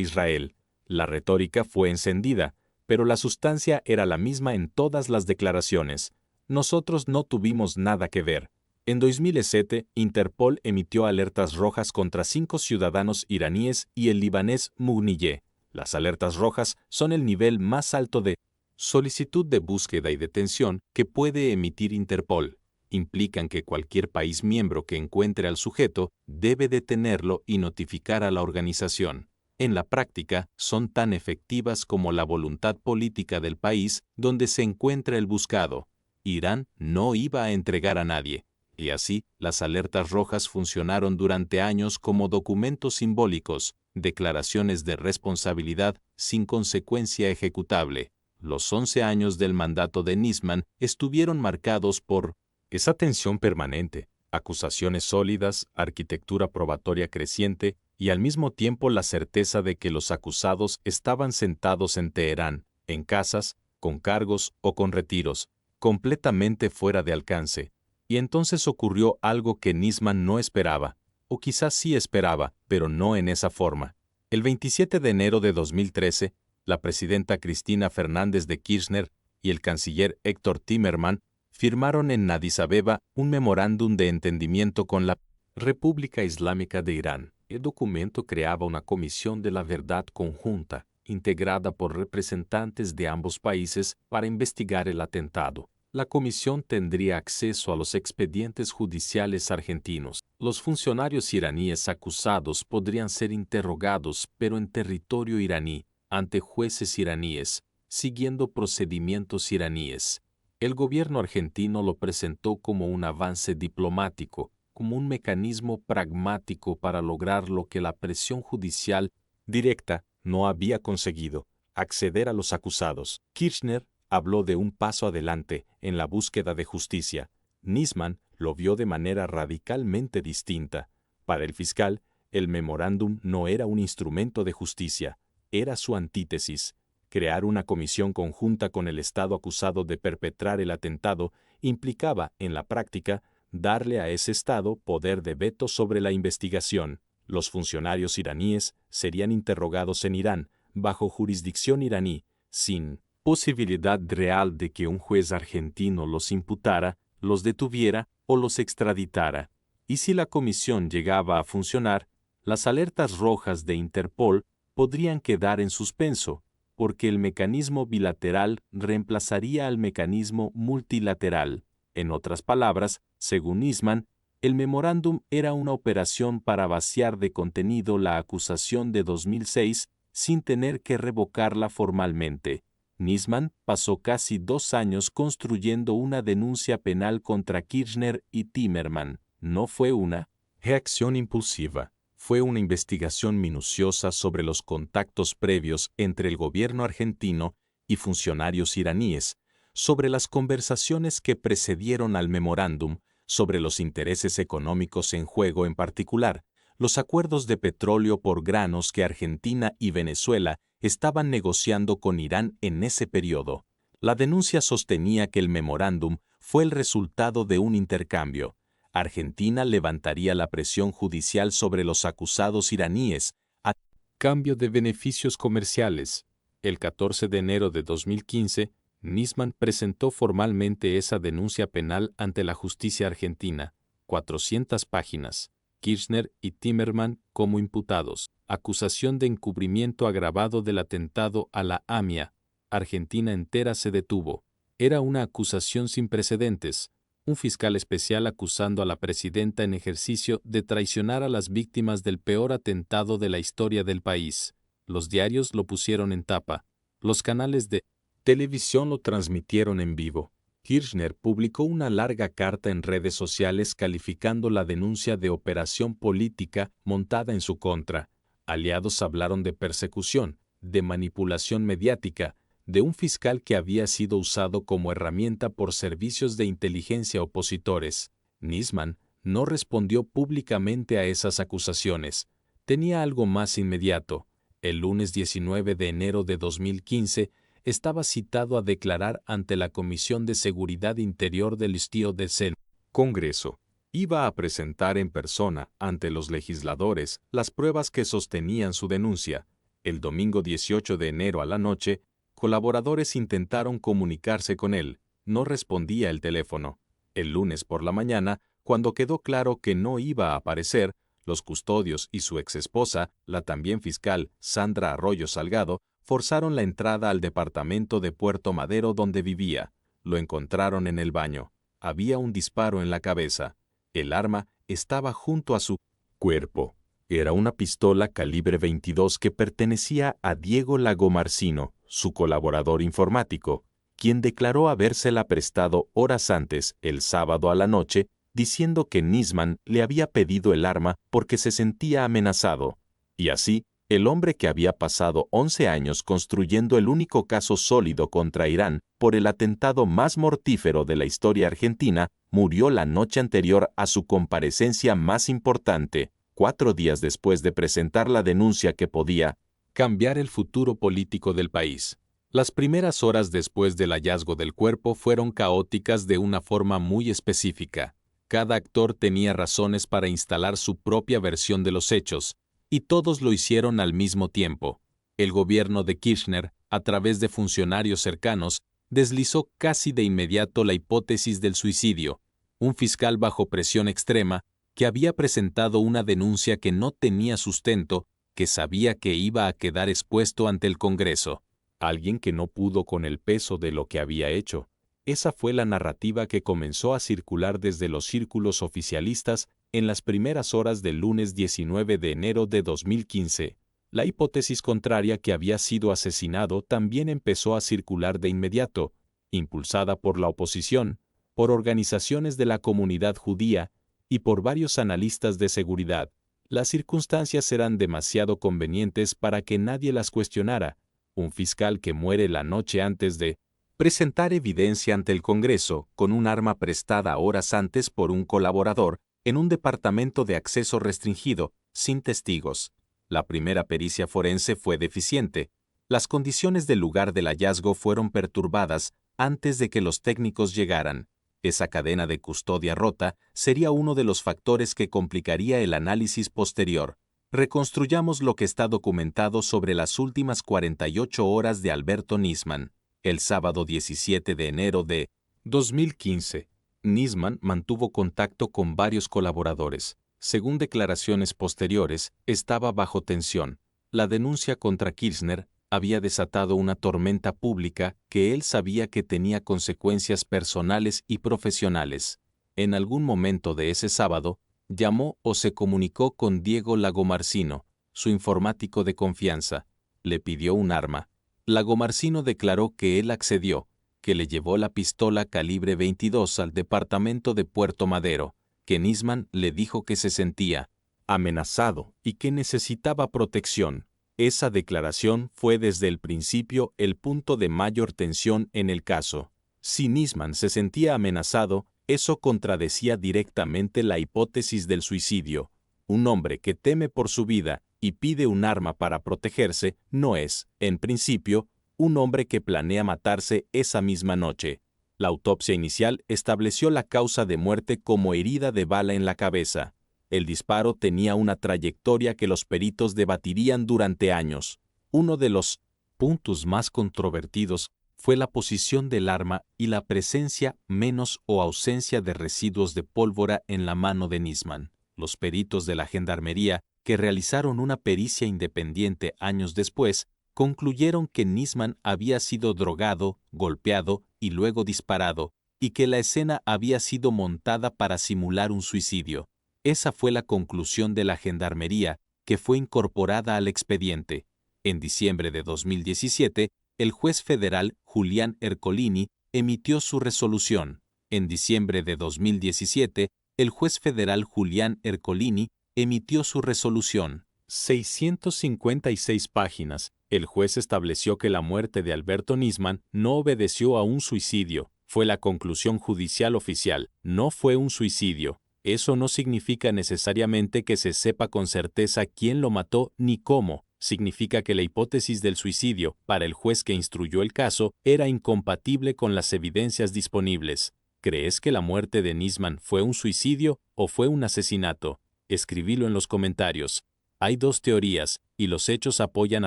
Israel. La retórica fue encendida, pero la sustancia era la misma en todas las declaraciones. Nosotros no tuvimos nada que ver. En 2007, Interpol emitió alertas rojas contra 5 ciudadanos iraníes y el libanés Mughniyeh. Las alertas rojas son el nivel más alto de solicitud de búsqueda y detención que puede emitir Interpol. Implican que cualquier país miembro que encuentre al sujeto debe detenerlo y notificar a la organización. En la práctica, son tan efectivas como la voluntad política del país donde se encuentra el buscado. Irán no iba a entregar a nadie. Y así, las alertas rojas funcionaron durante años como documentos simbólicos, declaraciones de responsabilidad sin consecuencia ejecutable. Los 11 años del mandato de Nisman estuvieron marcados por esa tensión permanente, acusaciones sólidas, arquitectura probatoria creciente y al mismo tiempo la certeza de que los acusados estaban sentados en Teherán, en casas, con cargos o con retiros, completamente fuera de alcance. Y entonces ocurrió algo que Nisman no esperaba, o quizás sí esperaba, pero no en esa forma. El 27 de enero de 2013, la presidenta Cristina Fernández de Kirchner y el canciller Héctor Timerman firmaron en Addis Abeba un memorándum de entendimiento con la República Islámica de Irán. El documento creaba una comisión de la verdad conjunta, integrada por representantes de ambos países para investigar el atentado. La comisión tendría acceso a los expedientes judiciales argentinos. Los funcionarios iraníes acusados podrían ser interrogados, pero en territorio iraní, ante jueces iraníes, siguiendo procedimientos iraníes. El gobierno argentino lo presentó como un avance diplomático, como un mecanismo pragmático para lograr lo que la presión judicial directa no había conseguido: acceder a los acusados. Kirchner habló de un paso adelante en la búsqueda de justicia. Nisman lo vio de manera radicalmente distinta. Para el fiscal, el memorándum no era un instrumento de justicia, era su antítesis. Crear una comisión conjunta con el Estado acusado de perpetrar el atentado implicaba, en la práctica, darle a ese Estado poder de veto sobre la investigación. Los funcionarios iraníes serían interrogados en Irán, bajo jurisdicción iraní, sin posibilidad real de que un juez argentino los imputara, los detuviera o los extraditara. Y si la comisión llegaba a funcionar, las alertas rojas de Interpol podrían quedar en suspenso, porque el mecanismo bilateral reemplazaría al mecanismo multilateral. En otras palabras, según Nisman, el memorándum era una operación para vaciar de contenido la acusación de 2006 sin tener que revocarla formalmente. Nisman pasó casi 2 años construyendo una denuncia penal contra Kirchner y Timerman. No fue una reacción impulsiva. Fue una investigación minuciosa sobre los contactos previos entre el gobierno argentino y funcionarios iraníes, sobre las conversaciones que precedieron al memorándum, sobre los intereses económicos en juego en particular, los acuerdos de petróleo por granos que Argentina y Venezuela estaban negociando con Irán en ese periodo. La denuncia sostenía que el memorándum fue el resultado de un intercambio. Argentina levantaría la presión judicial sobre los acusados iraníes a cambio de beneficios comerciales. El 14 de enero de 2015, Nisman presentó formalmente esa denuncia penal ante la justicia argentina, 400 páginas. Kirchner y Timerman como imputados. Acusación de encubrimiento agravado del atentado a la AMIA. Argentina entera se detuvo. Era una acusación sin precedentes. Un fiscal especial acusando a la presidenta en ejercicio de traicionar a las víctimas del peor atentado de la historia del país. Los diarios lo pusieron en tapa. Los canales de televisión lo transmitieron en vivo. Kirchner publicó una larga carta en redes sociales calificando la denuncia de operación política montada en su contra. Aliados hablaron de persecución, de manipulación mediática, de un fiscal que había sido usado como herramienta por servicios de inteligencia opositores. Nisman no respondió públicamente a esas acusaciones. Tenía algo más inmediato. El lunes 19 de enero de 2015, estaba citado a declarar ante la Comisión de Seguridad Interior del Estado del Congreso. Iba a presentar en persona, ante los legisladores, las pruebas que sostenían su denuncia. El domingo 18 de enero a la noche, colaboradores intentaron comunicarse con él. No respondía el teléfono. El lunes por la mañana, cuando quedó claro que no iba a aparecer, los custodios y su exesposa, la también fiscal Sandra Arroyo Salgado, forzaron la entrada al departamento de Puerto Madero donde vivía. Lo encontraron en el baño. Había un disparo en la cabeza. El arma estaba junto a su cuerpo. Era una pistola calibre 22 que pertenecía a Diego Lagomarsino, su colaborador informático, quien declaró habérsela prestado horas antes, el sábado a la noche, diciendo que Nisman le había pedido el arma porque se sentía amenazado. Y así, el hombre que había pasado 11 años construyendo el único caso sólido contra Irán por el atentado más mortífero de la historia argentina, murió la noche anterior a su comparecencia más importante, 4 días después de presentar la denuncia que podía cambiar el futuro político del país. Las primeras horas después del hallazgo del cuerpo fueron caóticas de una forma muy específica. Cada actor tenía razones para instalar su propia versión de los hechos, y todos lo hicieron al mismo tiempo. El gobierno de Kirchner, a través de funcionarios cercanos, deslizó casi de inmediato la hipótesis del suicidio. Un fiscal bajo presión extrema, que había presentado una denuncia que no tenía sustento, que sabía que iba a quedar expuesto ante el Congreso. Alguien que no pudo con el peso de lo que había hecho. Esa fue la narrativa que comenzó a circular desde los círculos oficialistas en las primeras horas del lunes 19 de enero de 2015. La hipótesis contraria, que había sido asesinado, también empezó a circular de inmediato, impulsada por la oposición, por organizaciones de la comunidad judía y por varios analistas de seguridad. Las circunstancias eran demasiado convenientes para que nadie las cuestionara. Un fiscal que muere la noche antes de presentar evidencia ante el Congreso con un arma prestada horas antes por un colaborador en un departamento de acceso restringido, sin testigos. La primera pericia forense fue deficiente. Las condiciones del lugar del hallazgo fueron perturbadas antes de que los técnicos llegaran. Esa cadena de custodia rota sería uno de los factores que complicaría el análisis posterior. Reconstruyamos lo que está documentado sobre las últimas 48 horas de Alberto Nisman. El sábado 17 de enero de 2015, Nisman mantuvo contacto con varios colaboradores. Según declaraciones posteriores, estaba bajo tensión. La denuncia contra Kirchner había desatado una tormenta pública que él sabía que tenía consecuencias personales y profesionales. En algún momento de ese sábado, llamó o se comunicó con Diego Lagomarsino, su informático de confianza. Le pidió un arma. Lagomarsino declaró que él accedió, que le llevó la pistola calibre 22 al departamento de Puerto Madero, que Nisman le dijo que se sentía amenazado y que necesitaba protección. Esa declaración fue desde el principio el punto de mayor tensión en el caso. Si Nisman se sentía amenazado, eso contradecía directamente la hipótesis del suicidio. Un hombre que teme por su vida y pide un arma para protegerse no es, en principio, un hombre que planea matarse esa misma noche. La autopsia inicial estableció la causa de muerte como herida de bala en la cabeza. El disparo tenía una trayectoria que los peritos debatirían durante años. Uno de los puntos más controvertidos fue la posición del arma y la presencia menos o ausencia de residuos de pólvora en la mano de Nisman. Los peritos de la Gendarmería, que realizaron una pericia independiente años después, concluyeron que Nisman había sido drogado, golpeado y luego disparado, y que la escena había sido montada para simular un suicidio. Esa fue la conclusión de la Gendarmería, que fue incorporada al expediente. En diciembre de 2017, el juez federal Julián Ercolini emitió su resolución. En diciembre de 2017, el juez federal Julián Ercolini emitió su resolución. 656 páginas. El juez estableció que la muerte de Alberto Nisman no obedeció a un suicidio. Fue la conclusión judicial oficial. No fue un suicidio. Eso no significa necesariamente que se sepa con certeza quién lo mató ni cómo. Significa que la hipótesis del suicidio, para el juez que instruyó el caso, era incompatible con las evidencias disponibles. ¿Crees que la muerte de Nisman fue un suicidio o fue un asesinato? Escribilo en los comentarios. Hay dos teorías, y los hechos apoyan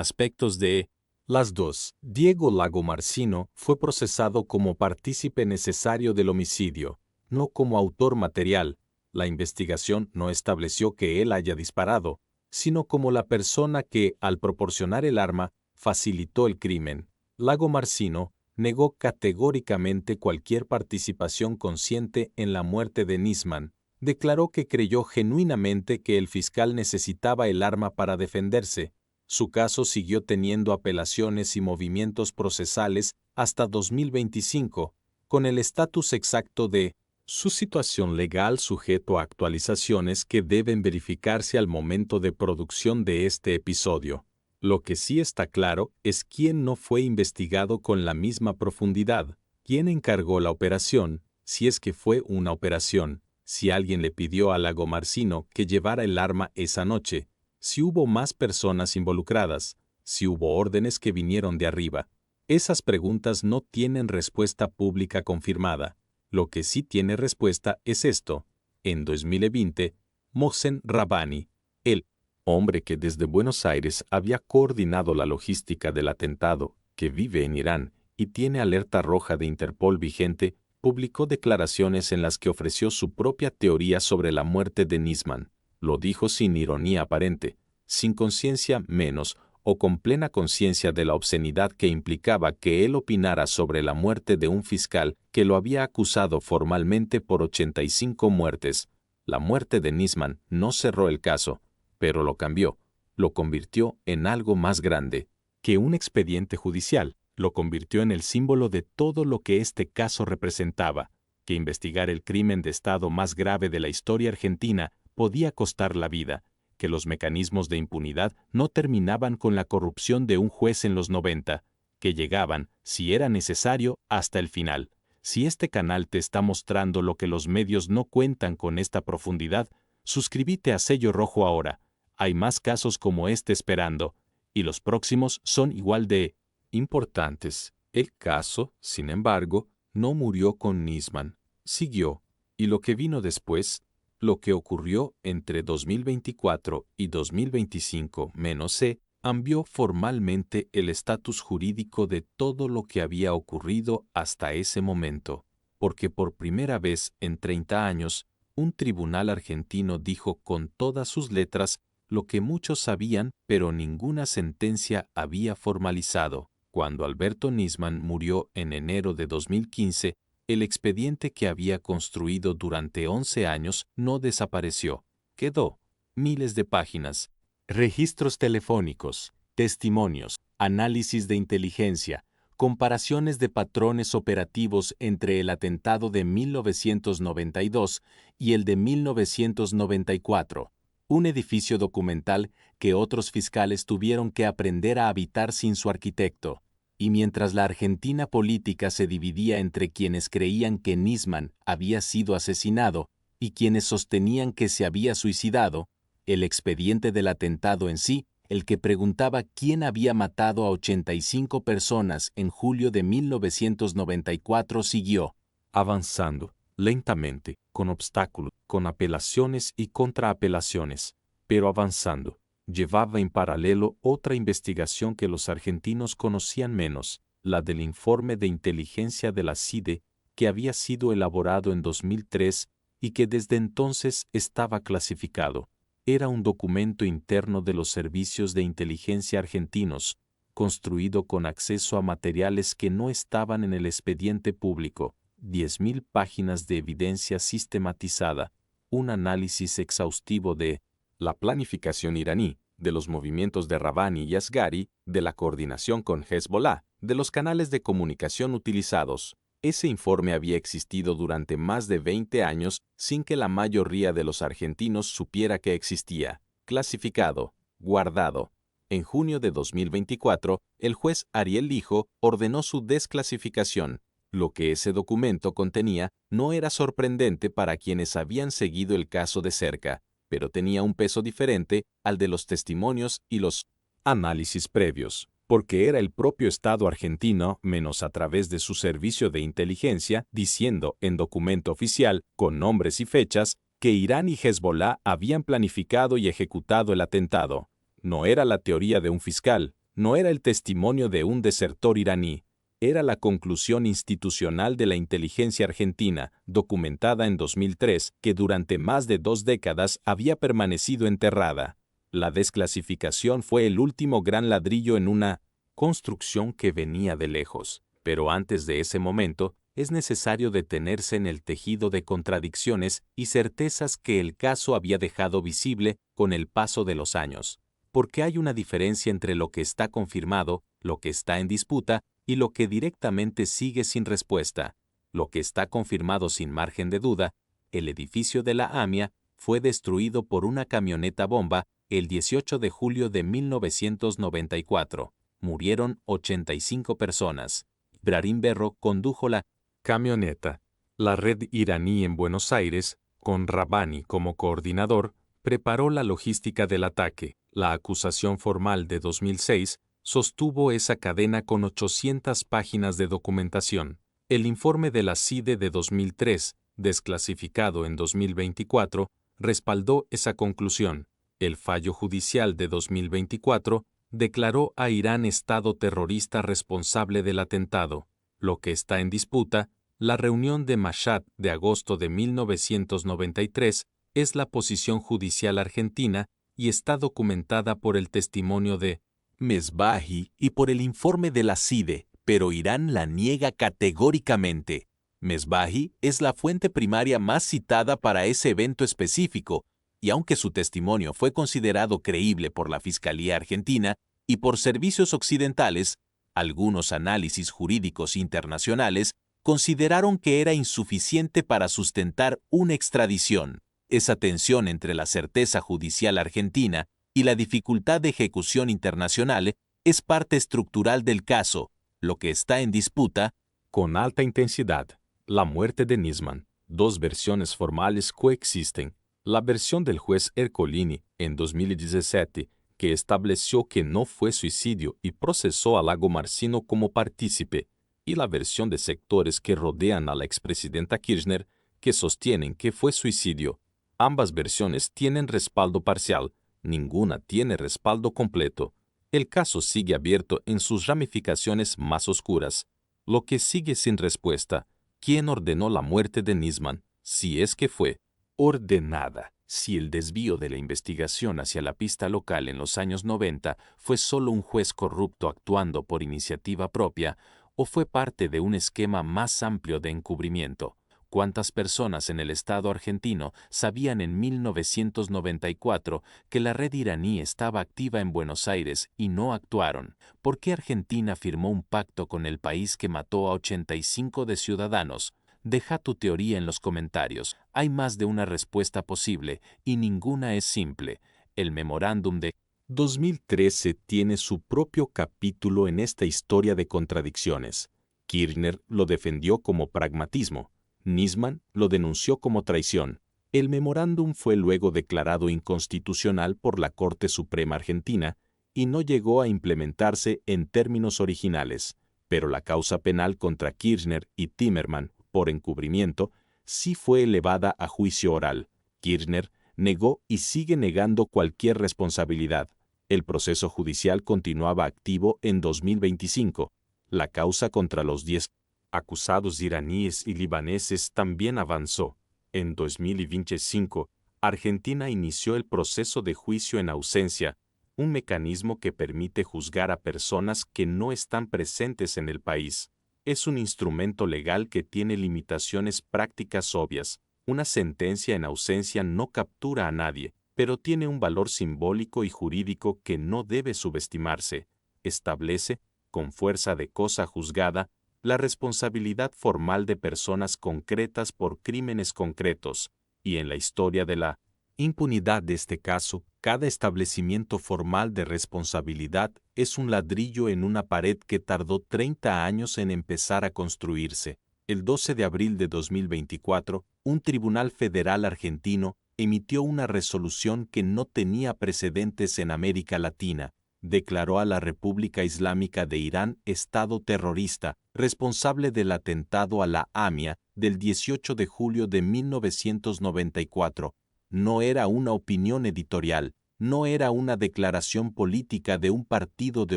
aspectos de las dos. Diego Lagomarsino fue procesado como partícipe necesario del homicidio, no como autor material. La investigación no estableció que él haya disparado, sino como la persona que, al proporcionar el arma, facilitó el crimen. Lagomarsino negó categóricamente cualquier participación consciente en la muerte de Nisman. Declaró que creyó genuinamente que el fiscal necesitaba el arma para defenderse. Su caso siguió teniendo apelaciones y movimientos procesales hasta 2025, con el estatus exacto de su situación legal sujeto a actualizaciones que deben verificarse al momento de producción de este episodio. Lo que sí está claro es quién no fue investigado con la misma profundidad, quién encargó la operación, si es que fue una operación, si alguien le pidió a Lagomarsino que llevara el arma esa noche, si hubo más personas involucradas, si hubo órdenes que vinieron de arriba. Esas preguntas no tienen respuesta pública confirmada. Lo que sí tiene respuesta es esto. En 2020, Mohsen Rabbani, el hombre que desde Buenos Aires había coordinado la logística del atentado, que vive en Irán y tiene alerta roja de Interpol vigente, publicó declaraciones en las que ofreció su propia teoría sobre la muerte de Nisman. Lo dijo sin ironía aparente, sin conciencia menos o con plena conciencia de la obscenidad que implicaba que él opinara sobre la muerte de un fiscal que lo había acusado formalmente por 85 muertes. La muerte de Nisman no cerró el caso, pero lo cambió, lo convirtió en algo más grande que un expediente judicial. Lo convirtió en el símbolo de todo lo que este caso representaba, que investigar el crimen de Estado más grave de la historia argentina podía costar la vida, que los mecanismos de impunidad no terminaban con la corrupción de un juez en los 90, que llegaban, si era necesario, hasta el final. Si este canal te está mostrando lo que los medios no cuentan con esta profundidad, suscríbete a Sello Rojo ahora. Hay más casos como este esperando, y los próximos son igual de importantes. El caso, sin embargo, no murió con Nisman. Siguió, y lo que vino después, lo que ocurrió entre 2024 y 2025-C, cambió formalmente el estatus jurídico de todo lo que había ocurrido hasta ese momento, porque por primera vez en 30 años, un tribunal argentino dijo con todas sus letras lo que muchos sabían, pero ninguna sentencia había formalizado. Cuando Alberto Nisman murió en enero de 2015, el expediente que había construido durante 11 años no desapareció. Quedó. Miles de páginas. Registros telefónicos, testimonios, análisis de inteligencia, comparaciones de patrones operativos entre el atentado de 1992 y el de 1994. Un edificio documental que otros fiscales tuvieron que aprender a habitar sin su arquitecto. Y mientras la Argentina política se dividía entre quienes creían que Nisman había sido asesinado y quienes sostenían que se había suicidado, el expediente del atentado en sí, el que preguntaba quién había matado a 85 personas en julio de 1994, siguió avanzando, lentamente, con obstáculos, con apelaciones y contraapelaciones, pero avanzando. Llevaba en paralelo otra investigación que los argentinos conocían menos, la del informe de inteligencia de la CIDE, que había sido elaborado en 2003 y que desde entonces estaba clasificado. Era un documento interno de los servicios de inteligencia argentinos, construido con acceso a materiales que no estaban en el expediente público, 10.000 páginas de evidencia sistematizada, un análisis exhaustivo de la planificación iraní, de los movimientos de Rabbani y Asghari, de la coordinación con Hezbollah, de los canales de comunicación utilizados. Ese informe había existido durante más de 20 años sin que la mayoría de los argentinos supiera que existía. Clasificado, guardado. En junio de 2024, el juez Ariel Lijo ordenó su desclasificación. Lo que ese documento contenía no era sorprendente para quienes habían seguido el caso de cerca, pero tenía un peso diferente al de los testimonios y los análisis previos, porque era el propio Estado argentino, menos a través de su servicio de inteligencia, diciendo en documento oficial, con nombres y fechas, que Irán y Hezbollah habían planificado y ejecutado el atentado. No era la teoría de un fiscal, no era el testimonio de un desertor iraní. Era la conclusión institucional de la inteligencia argentina, documentada en 2003, que durante más de 2 décadas había permanecido enterrada. La desclasificación fue el último gran ladrillo en una construcción que venía de lejos. Pero antes de ese momento, es necesario detenerse en el tejido de contradicciones y certezas que el caso había dejado visible con el paso de los años. Porque hay una diferencia entre lo que está confirmado, lo que está en disputa, y lo que directamente sigue sin respuesta. Lo que está confirmado sin margen de duda, el edificio de la AMIA fue destruido por una camioneta bomba el 18 de julio de 1994. Murieron 85 personas. Ibrahim Berro condujo la camioneta. La red iraní en Buenos Aires, con Rabbani como coordinador, preparó la logística del ataque. La acusación formal de 2006 sostuvo esa cadena con 800 páginas de documentación. El informe de la CIDE de 2003, desclasificado en 2024, respaldó esa conclusión. El fallo judicial de 2024 declaró a Irán Estado terrorista responsable del atentado. Lo que está en disputa, la reunión de Mashhad de agosto de 1993, es la posición judicial argentina y está documentada por el testimonio de Mesbahi y por el informe de la CIDE, pero Irán la niega categóricamente. Mesbahi es la fuente primaria más citada para ese evento específico, y aunque su testimonio fue considerado creíble por la Fiscalía Argentina y por servicios occidentales, algunos análisis jurídicos internacionales consideraron que era insuficiente para sustentar una extradición. Esa tensión entre la certeza judicial argentina y la dificultad de ejecución internacional es parte estructural del caso. Lo que está en disputa, con alta intensidad, la muerte de Nisman. Dos versiones formales coexisten. La versión del juez Ercolini, en 2017, que estableció que no fue suicidio y procesó a Lagomarsino como partícipe, y la versión de sectores que rodean a la expresidenta Kirchner, que sostienen que fue suicidio. Ambas versiones tienen respaldo parcial, ninguna tiene respaldo completo. El caso sigue abierto en sus ramificaciones más oscuras. Lo que sigue sin respuesta, ¿quién ordenó la muerte de Nisman? Si es que fue ordenada. Si el desvío de la investigación hacia la pista local en los años 90 fue solo un juez corrupto actuando por iniciativa propia, o fue parte de un esquema más amplio de encubrimiento. ¿Cuántas personas en el Estado argentino sabían en 1994 que la red iraní estaba activa en Buenos Aires y no actuaron? ¿Por qué Argentina firmó un pacto con el país que mató a 85 de ciudadanos? Deja tu teoría en los comentarios. Hay más de una respuesta posible y ninguna es simple. El memorándum de 2013 tiene su propio capítulo en esta historia de contradicciones. Kirchner lo defendió como pragmatismo. Nisman lo denunció como traición. El memorándum fue luego declarado inconstitucional por la Corte Suprema Argentina y no llegó a implementarse en términos originales, pero la causa penal contra Kirchner y Timerman por encubrimiento sí fue elevada a juicio oral. Kirchner negó y sigue negando cualquier responsabilidad. El proceso judicial continuaba activo en 2025. La causa contra los 10 acusados iraníes y libaneses también avanzó. En 2025, Argentina inició el proceso de juicio en ausencia, un mecanismo que permite juzgar a personas que no están presentes en el país. Es un instrumento legal que tiene limitaciones prácticas obvias. Una sentencia en ausencia no captura a nadie, pero tiene un valor simbólico y jurídico que no debe subestimarse. Establece, con fuerza de cosa juzgada, la responsabilidad formal de personas concretas por crímenes concretos, y en la historia de la impunidad de este caso, cada establecimiento formal de responsabilidad es un ladrillo en una pared que tardó 30 años en empezar a construirse. El 12 de abril de 2024, un tribunal federal argentino emitió una resolución que no tenía precedentes en América Latina. Declaró a la República Islámica de Irán Estado terrorista, responsable del atentado a la AMIA del 18 de julio de 1994. No era una opinión editorial, no era una declaración política de un partido de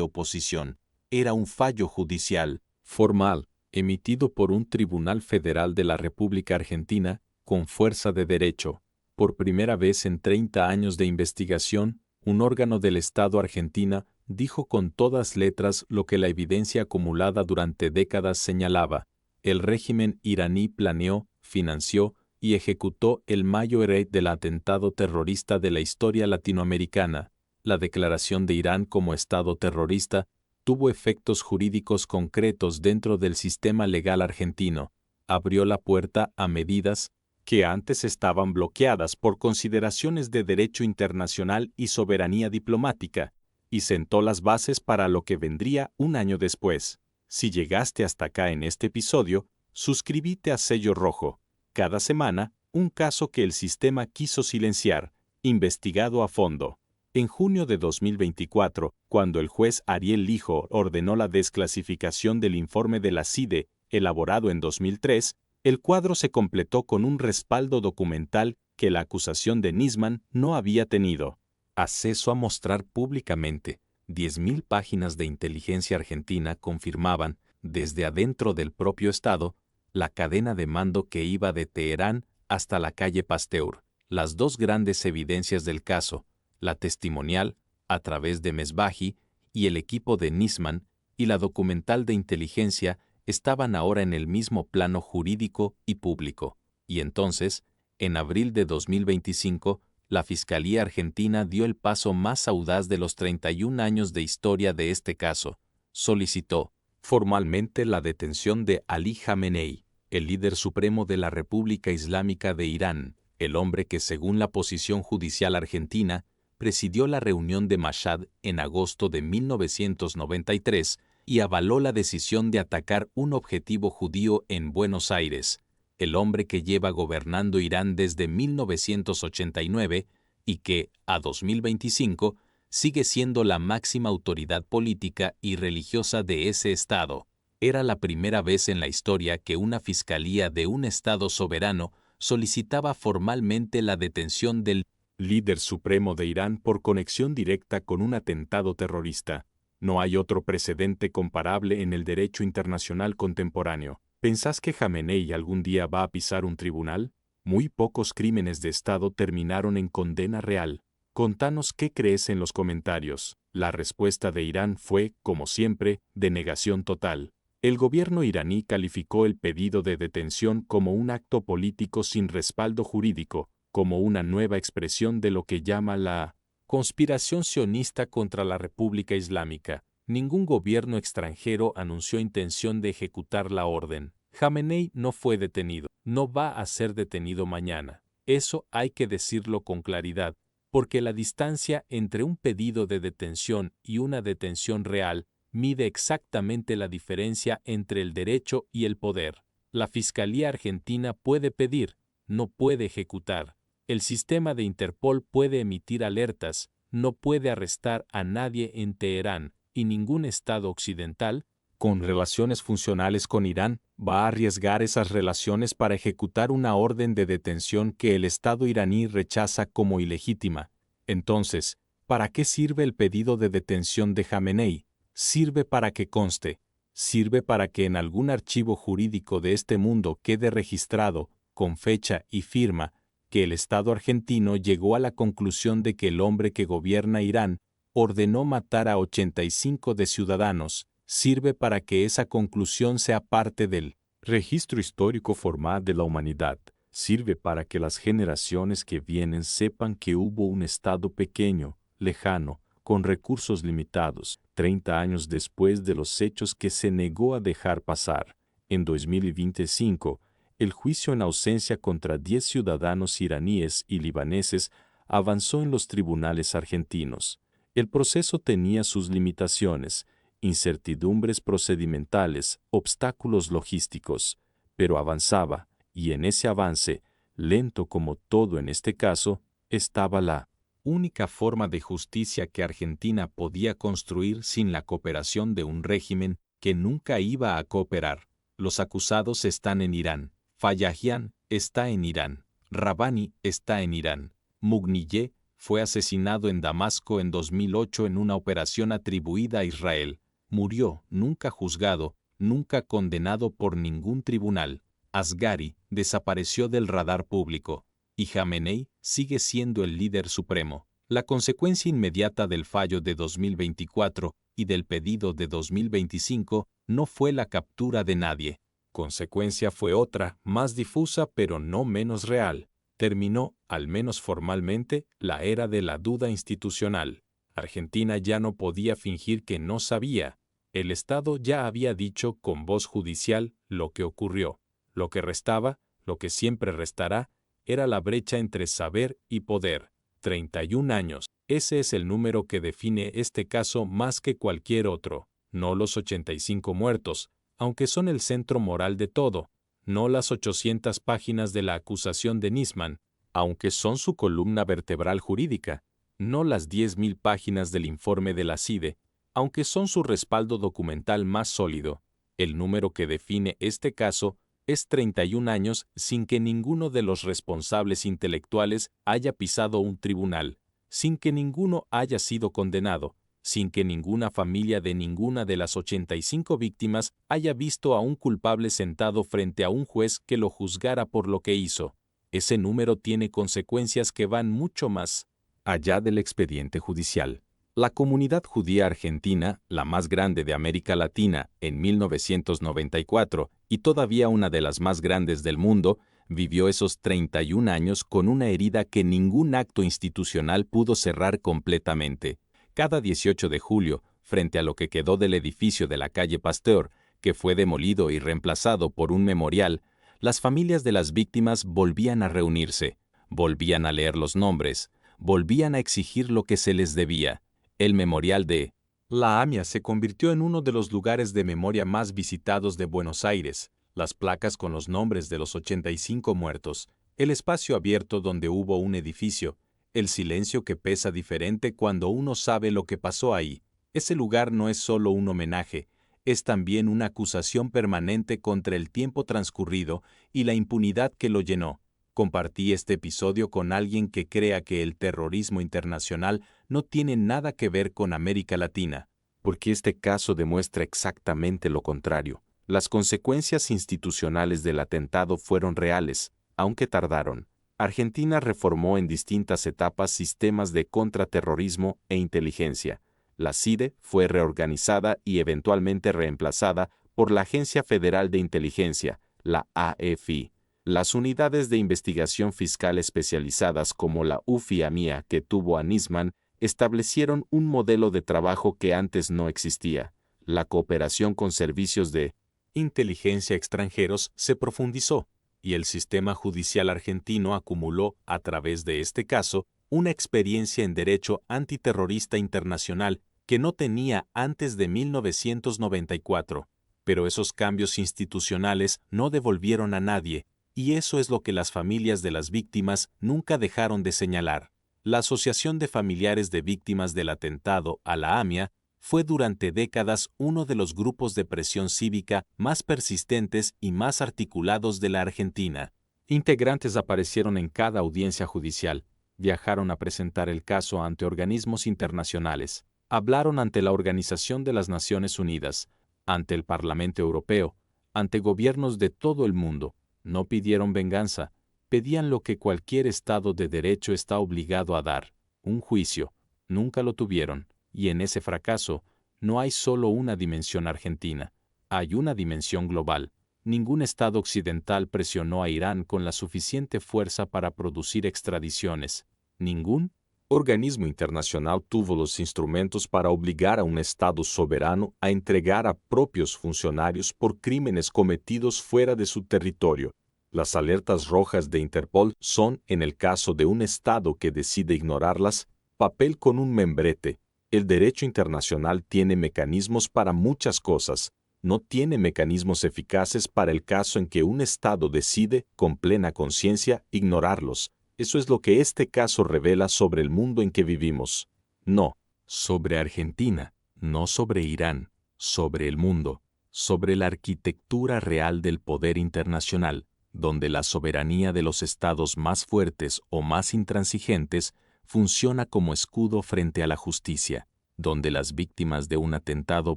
oposición, era un fallo judicial, formal, emitido por un tribunal federal de la República Argentina con fuerza de derecho. Por primera vez en 30 años de investigación, un órgano del Estado argentina dijo con todas letras lo que la evidencia acumulada durante décadas señalaba. El régimen iraní planeó, financió y ejecutó el mayor del atentado terrorista de la historia latinoamericana. La declaración de Irán como Estado terrorista tuvo efectos jurídicos concretos dentro del sistema legal argentino. Abrió la puerta a medidas que antes estaban bloqueadas por consideraciones de derecho internacional y soberanía diplomática, y sentó las bases para lo que vendría un año después. Si llegaste hasta acá en este episodio, suscríbete a Sello Rojo. Cada semana, un caso que el sistema quiso silenciar, investigado a fondo. En junio de 2024, cuando el juez Ariel Lijo ordenó la desclasificación del informe de la CIDE, elaborado en 2003, el cuadro se completó con un respaldo documental que la acusación de Nisman no había tenido acceso a mostrar públicamente. 10.000 páginas de inteligencia argentina confirmaban, desde adentro del propio Estado, la cadena de mando que iba de Teherán hasta la calle Pasteur. Las dos grandes evidencias del caso, la testimonial, a través de Mesbahi, y el equipo de Nisman, y la documental de inteligencia, estaban ahora en el mismo plano jurídico y público. Y entonces, en abril de 2025, la Fiscalía Argentina dio el paso más audaz de los 31 años de historia de este caso. Solicitó formalmente la detención de Ali Jamenei, el líder supremo de la República Islámica de Irán, el hombre que, según la posición judicial argentina, presidió la reunión de Mashhad en agosto de 1993 y avaló la decisión de atacar un objetivo judío en Buenos Aires, el hombre que lleva gobernando Irán desde 1989 y que, a 2025, sigue siendo la máxima autoridad política y religiosa de ese Estado. Era la primera vez en la historia que una fiscalía de un Estado soberano solicitaba formalmente la detención del líder supremo de Irán por conexión directa con un atentado terrorista. No hay otro precedente comparable en el derecho internacional contemporáneo. ¿Pensás que Jamenei algún día va a pisar un tribunal? Muy pocos crímenes de Estado terminaron en condena real. Contanos qué crees en los comentarios. La respuesta de Irán fue, como siempre, de negación total. El gobierno iraní calificó el pedido de detención como un acto político sin respaldo jurídico, como una nueva expresión de lo que llama la conspiración sionista contra la República Islámica. Ningún gobierno extranjero anunció intención de ejecutar la orden. Jamenei no fue detenido, no va a ser detenido mañana. Eso hay que decirlo con claridad, porque la distancia entre un pedido de detención y una detención real mide exactamente la diferencia entre el derecho y el poder. La Fiscalía Argentina puede pedir, no puede ejecutar. El sistema de Interpol puede emitir alertas, no puede arrestar a nadie en Teherán, y ningún Estado occidental, con relaciones funcionales con Irán, va a arriesgar esas relaciones para ejecutar una orden de detención que el Estado iraní rechaza como ilegítima. Entonces, ¿para qué sirve el pedido de detención de Jamenei? Sirve para que conste, sirve para que en algún archivo jurídico de este mundo quede registrado, con fecha y firma, que el Estado argentino llegó a la conclusión de que el hombre que gobierna Irán ordenó matar a 85 de ciudadanos. Sirve para que esa conclusión sea parte del registro histórico formal de la humanidad. Sirve para que las generaciones que vienen sepan que hubo un Estado pequeño, lejano, con recursos limitados, 30 años después de los hechos que se negó a dejar pasar. En 2025, el juicio en ausencia contra 10 ciudadanos iraníes y libaneses avanzó en los tribunales argentinos. El proceso tenía sus limitaciones, incertidumbres procedimentales, obstáculos logísticos, pero avanzaba, y en ese avance, lento como todo en este caso, estaba la única forma de justicia que Argentina podía construir sin la cooperación de un régimen que nunca iba a cooperar. Los acusados están en Irán. Fallahian está en Irán. Rabbani está en Irán. Mugniyeh fue asesinado en Damasco en 2008 en una operación atribuida a Israel. Murió, nunca juzgado, nunca condenado por ningún tribunal. Asghari desapareció del radar público. Y Jamenei sigue siendo el líder supremo. La consecuencia inmediata del fallo de 2024 y del pedido de 2025 no fue la captura de nadie. Consecuencia fue otra, más difusa pero no menos real. Terminó, al menos formalmente, la era de la duda institucional. Argentina ya no podía fingir que no sabía. El Estado ya había dicho con voz judicial lo que ocurrió. Lo que restaba, lo que siempre restará, era la brecha entre saber y poder. 31 años. Ese es el número que define este caso más que cualquier otro. No los 85 muertos, aunque son el centro moral de todo. No las 800 páginas de la acusación de Nisman, aunque son su columna vertebral jurídica. no las 10.000 páginas del informe de la CIDE, aunque son su respaldo documental más sólido. El número que define este caso es 31 años sin que ninguno de los responsables intelectuales haya pisado un tribunal, sin que ninguno haya sido condenado, sin que ninguna familia de ninguna de las 85 víctimas haya visto a un culpable sentado frente a un juez que lo juzgara por lo que hizo. Ese número tiene consecuencias que van mucho más allá del expediente judicial. La comunidad judía argentina, la más grande de América Latina en 1994 y todavía una de las más grandes del mundo, vivió esos 31 años con una herida que ningún acto institucional pudo cerrar completamente. Cada 18 de julio, frente a lo que quedó del edificio de la calle Pasteur, que fue demolido y reemplazado por un memorial, las familias de las víctimas volvían a reunirse, volvían a leer los nombres, volvían a exigir lo que se les debía. El memorial de la AMIA se convirtió en uno de los lugares de memoria más visitados de Buenos Aires. Las placas con los nombres de los 85 muertos, el espacio abierto donde hubo un edificio, el silencio que pesa diferente cuando uno sabe lo que pasó ahí. Ese lugar no es solo un homenaje, es también una acusación permanente contra el tiempo transcurrido y la impunidad que lo llenó. Compartí este episodio con alguien que crea que el terrorismo internacional no tiene nada que ver con América Latina, porque este caso demuestra exactamente lo contrario. Las consecuencias institucionales del atentado fueron reales, aunque tardaron. Argentina reformó en distintas etapas sistemas de contraterrorismo e inteligencia. La CIDE fue reorganizada y eventualmente reemplazada por la Agencia Federal de Inteligencia, la AFI. Las unidades de investigación fiscal especializadas como la UFI-AMIA que tuvo a Nisman establecieron un modelo de trabajo que antes no existía. La cooperación con servicios de inteligencia extranjeros se profundizó, y el sistema judicial argentino acumuló, a través de este caso, una experiencia en derecho antiterrorista internacional que no tenía antes de 1994. Pero esos cambios institucionales no devolvieron a nadie, y eso es lo que las familias de las víctimas nunca dejaron de señalar. La Asociación de Familiares de Víctimas del Atentado a la AMIA fue durante décadas uno de los grupos de presión cívica más persistentes y más articulados de la Argentina. Integrantes aparecieron en cada audiencia judicial, viajaron a presentar el caso ante organismos internacionales, hablaron ante la Organización de las Naciones Unidas, ante el Parlamento Europeo, ante gobiernos de todo el mundo. No pidieron venganza, pedían lo que cualquier Estado de derecho está obligado a dar, un juicio. Nunca lo tuvieron, y en ese fracaso no hay solo una dimensión argentina, hay una dimensión global. Ningún Estado occidental presionó a Irán con la suficiente fuerza para producir extradiciones. Ningún organismo internacional tuvo los instrumentos para obligar a un Estado soberano a entregar a propios funcionarios por crímenes cometidos fuera de su territorio. Las alertas rojas de Interpol son, en el caso de un Estado que decide ignorarlas, papel con un membrete. El derecho internacional tiene mecanismos para muchas cosas, no tiene mecanismos eficaces para el caso en que un Estado decide, con plena conciencia, ignorarlos. Eso es lo que este caso revela sobre el mundo en que vivimos. No, sobre Argentina, no sobre Irán, sobre el mundo, sobre la arquitectura real del poder internacional, donde la soberanía de los estados más fuertes o más intransigentes funciona como escudo frente a la justicia, donde las víctimas de un atentado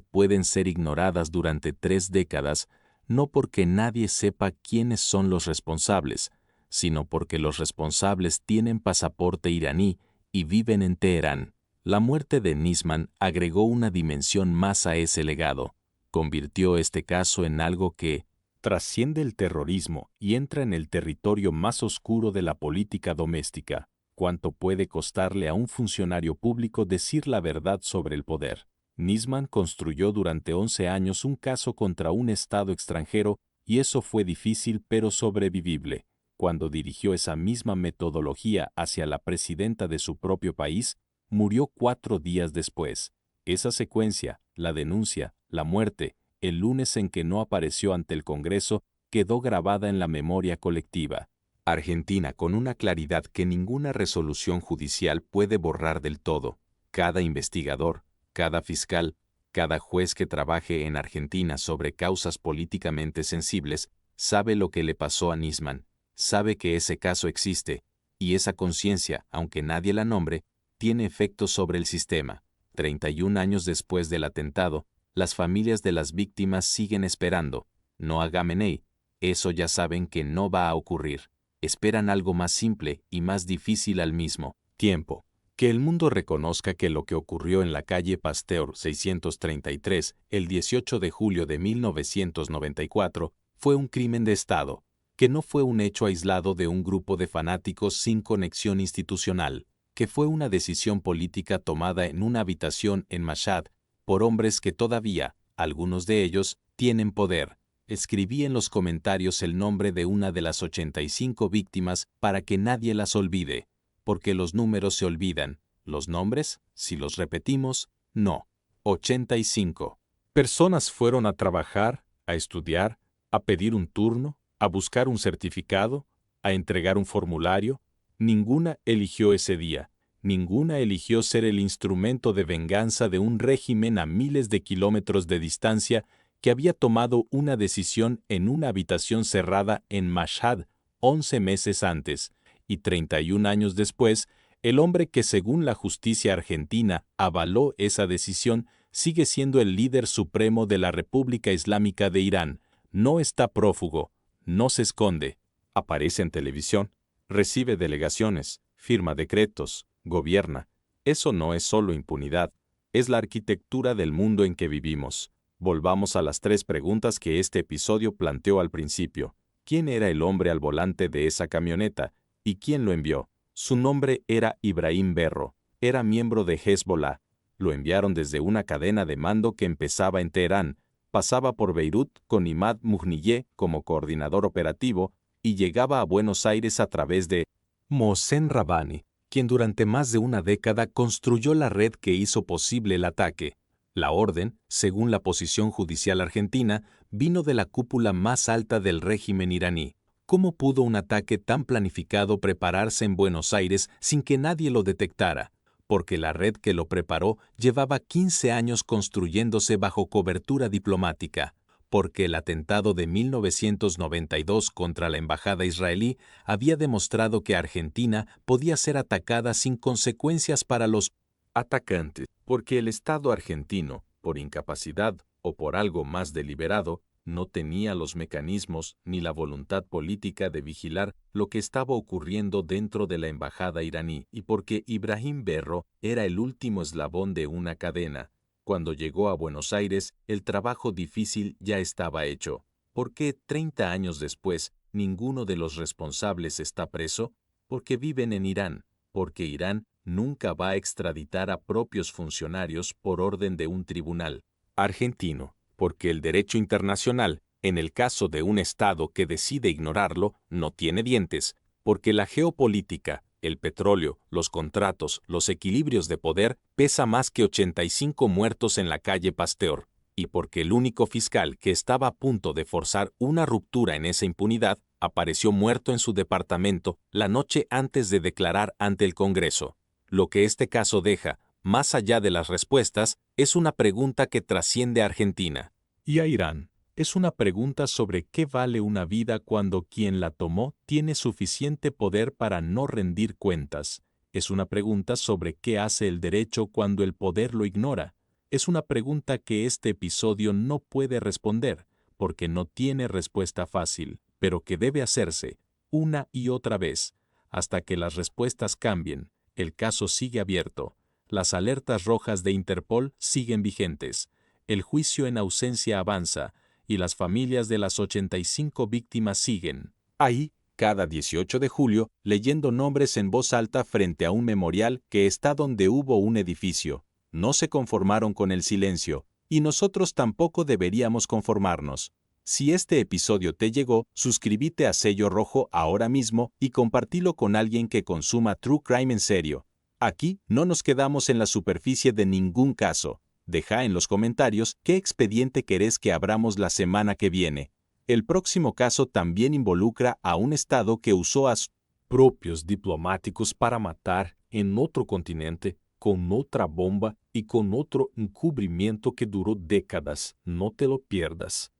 pueden ser ignoradas durante 3 décadas, no porque nadie sepa quiénes son los responsables, sino porque los responsables tienen pasaporte iraní y viven en Teherán. La muerte de Nisman agregó una dimensión más a ese legado, convirtió este caso en algo que trasciende el terrorismo y entra en el territorio más oscuro de la política doméstica. ¿Cuánto puede costarle a un funcionario público decir la verdad sobre el poder? Nisman construyó durante 11 años un caso contra un Estado extranjero y eso fue difícil pero sobrevivible. Cuando dirigió esa misma metodología hacia la presidenta de su propio país, murió 4 días después. Esa secuencia, la denuncia, la muerte, el lunes en que no apareció ante el Congreso, quedó grabada en la memoria colectiva. Argentina con una claridad que ninguna resolución judicial puede borrar del todo. Cada investigador, cada fiscal, cada juez que trabaje en Argentina sobre causas políticamente sensibles sabe lo que le pasó a Nisman, sabe que ese caso existe, y esa conciencia, aunque nadie la nombre, tiene efectos sobre el sistema. 31 años después del atentado, las familias de las víctimas siguen esperando. No a Khamenei, eso ya saben que no va a ocurrir. Esperan algo más simple y más difícil al mismo tiempo. Que el mundo reconozca que lo que ocurrió en la calle Pasteur 633 el 18 de julio de 1994 fue un crimen de Estado, que no fue un hecho aislado de un grupo de fanáticos sin conexión institucional, que fue una decisión política tomada en una habitación en Mashhad por hombres que todavía, algunos de ellos, tienen poder. Escribí en los comentarios el nombre de una de las 85 víctimas para que nadie las olvide, porque los números se olvidan, los nombres, si los repetimos, no. 85. Personas fueron a trabajar, a estudiar, a pedir un turno, a buscar un certificado, a entregar un formulario. Ninguna eligió ese día. Ninguna eligió ser el instrumento de venganza de un régimen a miles de kilómetros de distancia que había tomado una decisión en una habitación cerrada en Mashhad 11 meses antes, y 31 años después, el hombre que según la justicia argentina avaló esa decisión sigue siendo el líder supremo de la República Islámica de Irán. No está prófugo, no se esconde, aparece en televisión, recibe delegaciones, firma decretos, gobierna. Eso no es solo impunidad, es la arquitectura del mundo en que vivimos. Volvamos a las 3 preguntas que este episodio planteó al principio. ¿Quién era el hombre al volante de esa camioneta? ¿Y quién lo envió? Su nombre era Ibrahim Berro. Era miembro de Hezbollah. Lo enviaron desde una cadena de mando que empezaba en Teherán, pasaba por Beirut con Imad Muhniyeh como coordinador operativo y llegaba a Buenos Aires a través de Mohsen Rabbani, quien durante más de una década construyó la red que hizo posible el ataque. La orden, según la posición judicial argentina, vino de la cúpula más alta del régimen iraní. ¿Cómo pudo un ataque tan planificado prepararse en Buenos Aires sin que nadie lo detectara? Porque la red que lo preparó llevaba 15 años construyéndose bajo cobertura diplomática. Porque el atentado de 1992 contra la embajada israelí había demostrado que Argentina podía ser atacada sin consecuencias para los atacantes. Porque el Estado argentino, por incapacidad o por algo más deliberado, no tenía los mecanismos ni la voluntad política de vigilar lo que estaba ocurriendo dentro de la embajada iraní, y porque Ibrahim Berro era el último eslabón de una cadena. Cuando llegó a Buenos Aires, el trabajo difícil ya estaba hecho. ¿Por qué 30 años después ninguno de los responsables está preso? Porque viven en Irán, porque Irán nunca va a extraditar a propios funcionarios por orden de un tribunal argentino, porque el derecho internacional, en el caso de un Estado que decide ignorarlo, no tiene dientes, porque la geopolítica, el petróleo, los contratos, los equilibrios de poder pesa más que 85 muertos en la calle Pasteur, y porque el único fiscal que estaba a punto de forzar una ruptura en esa impunidad apareció muerto en su departamento la noche antes de declarar ante el Congreso. Lo que este caso deja, más allá de las respuestas, es una pregunta que trasciende a Argentina y a Irán. Es una pregunta sobre qué vale una vida cuando quien la tomó tiene suficiente poder para no rendir cuentas. Es una pregunta sobre qué hace el derecho cuando el poder lo ignora. Es una pregunta que este episodio no puede responder, porque no tiene respuesta fácil, pero que debe hacerse una y otra vez, hasta que las respuestas cambien. El caso sigue abierto. Las alertas rojas de Interpol siguen vigentes. El juicio en ausencia avanza y las familias de las 85 víctimas siguen ahí, cada 18 de julio, leyendo nombres en voz alta frente a un memorial que está donde hubo un edificio. No se conformaron con el silencio, y nosotros tampoco deberíamos conformarnos. Si este episodio te llegó, suscríbete a Sello Rojo ahora mismo y compartilo con alguien que consuma True Crime en serio. Aquí no nos quedamos en la superficie de ningún caso. Deja en los comentarios qué expediente querés que abramos la semana que viene. El próximo caso también involucra a un Estado que usó a sus propios diplomáticos para matar en otro continente, con otra bomba y con otro encubrimiento que duró décadas. No te lo pierdas.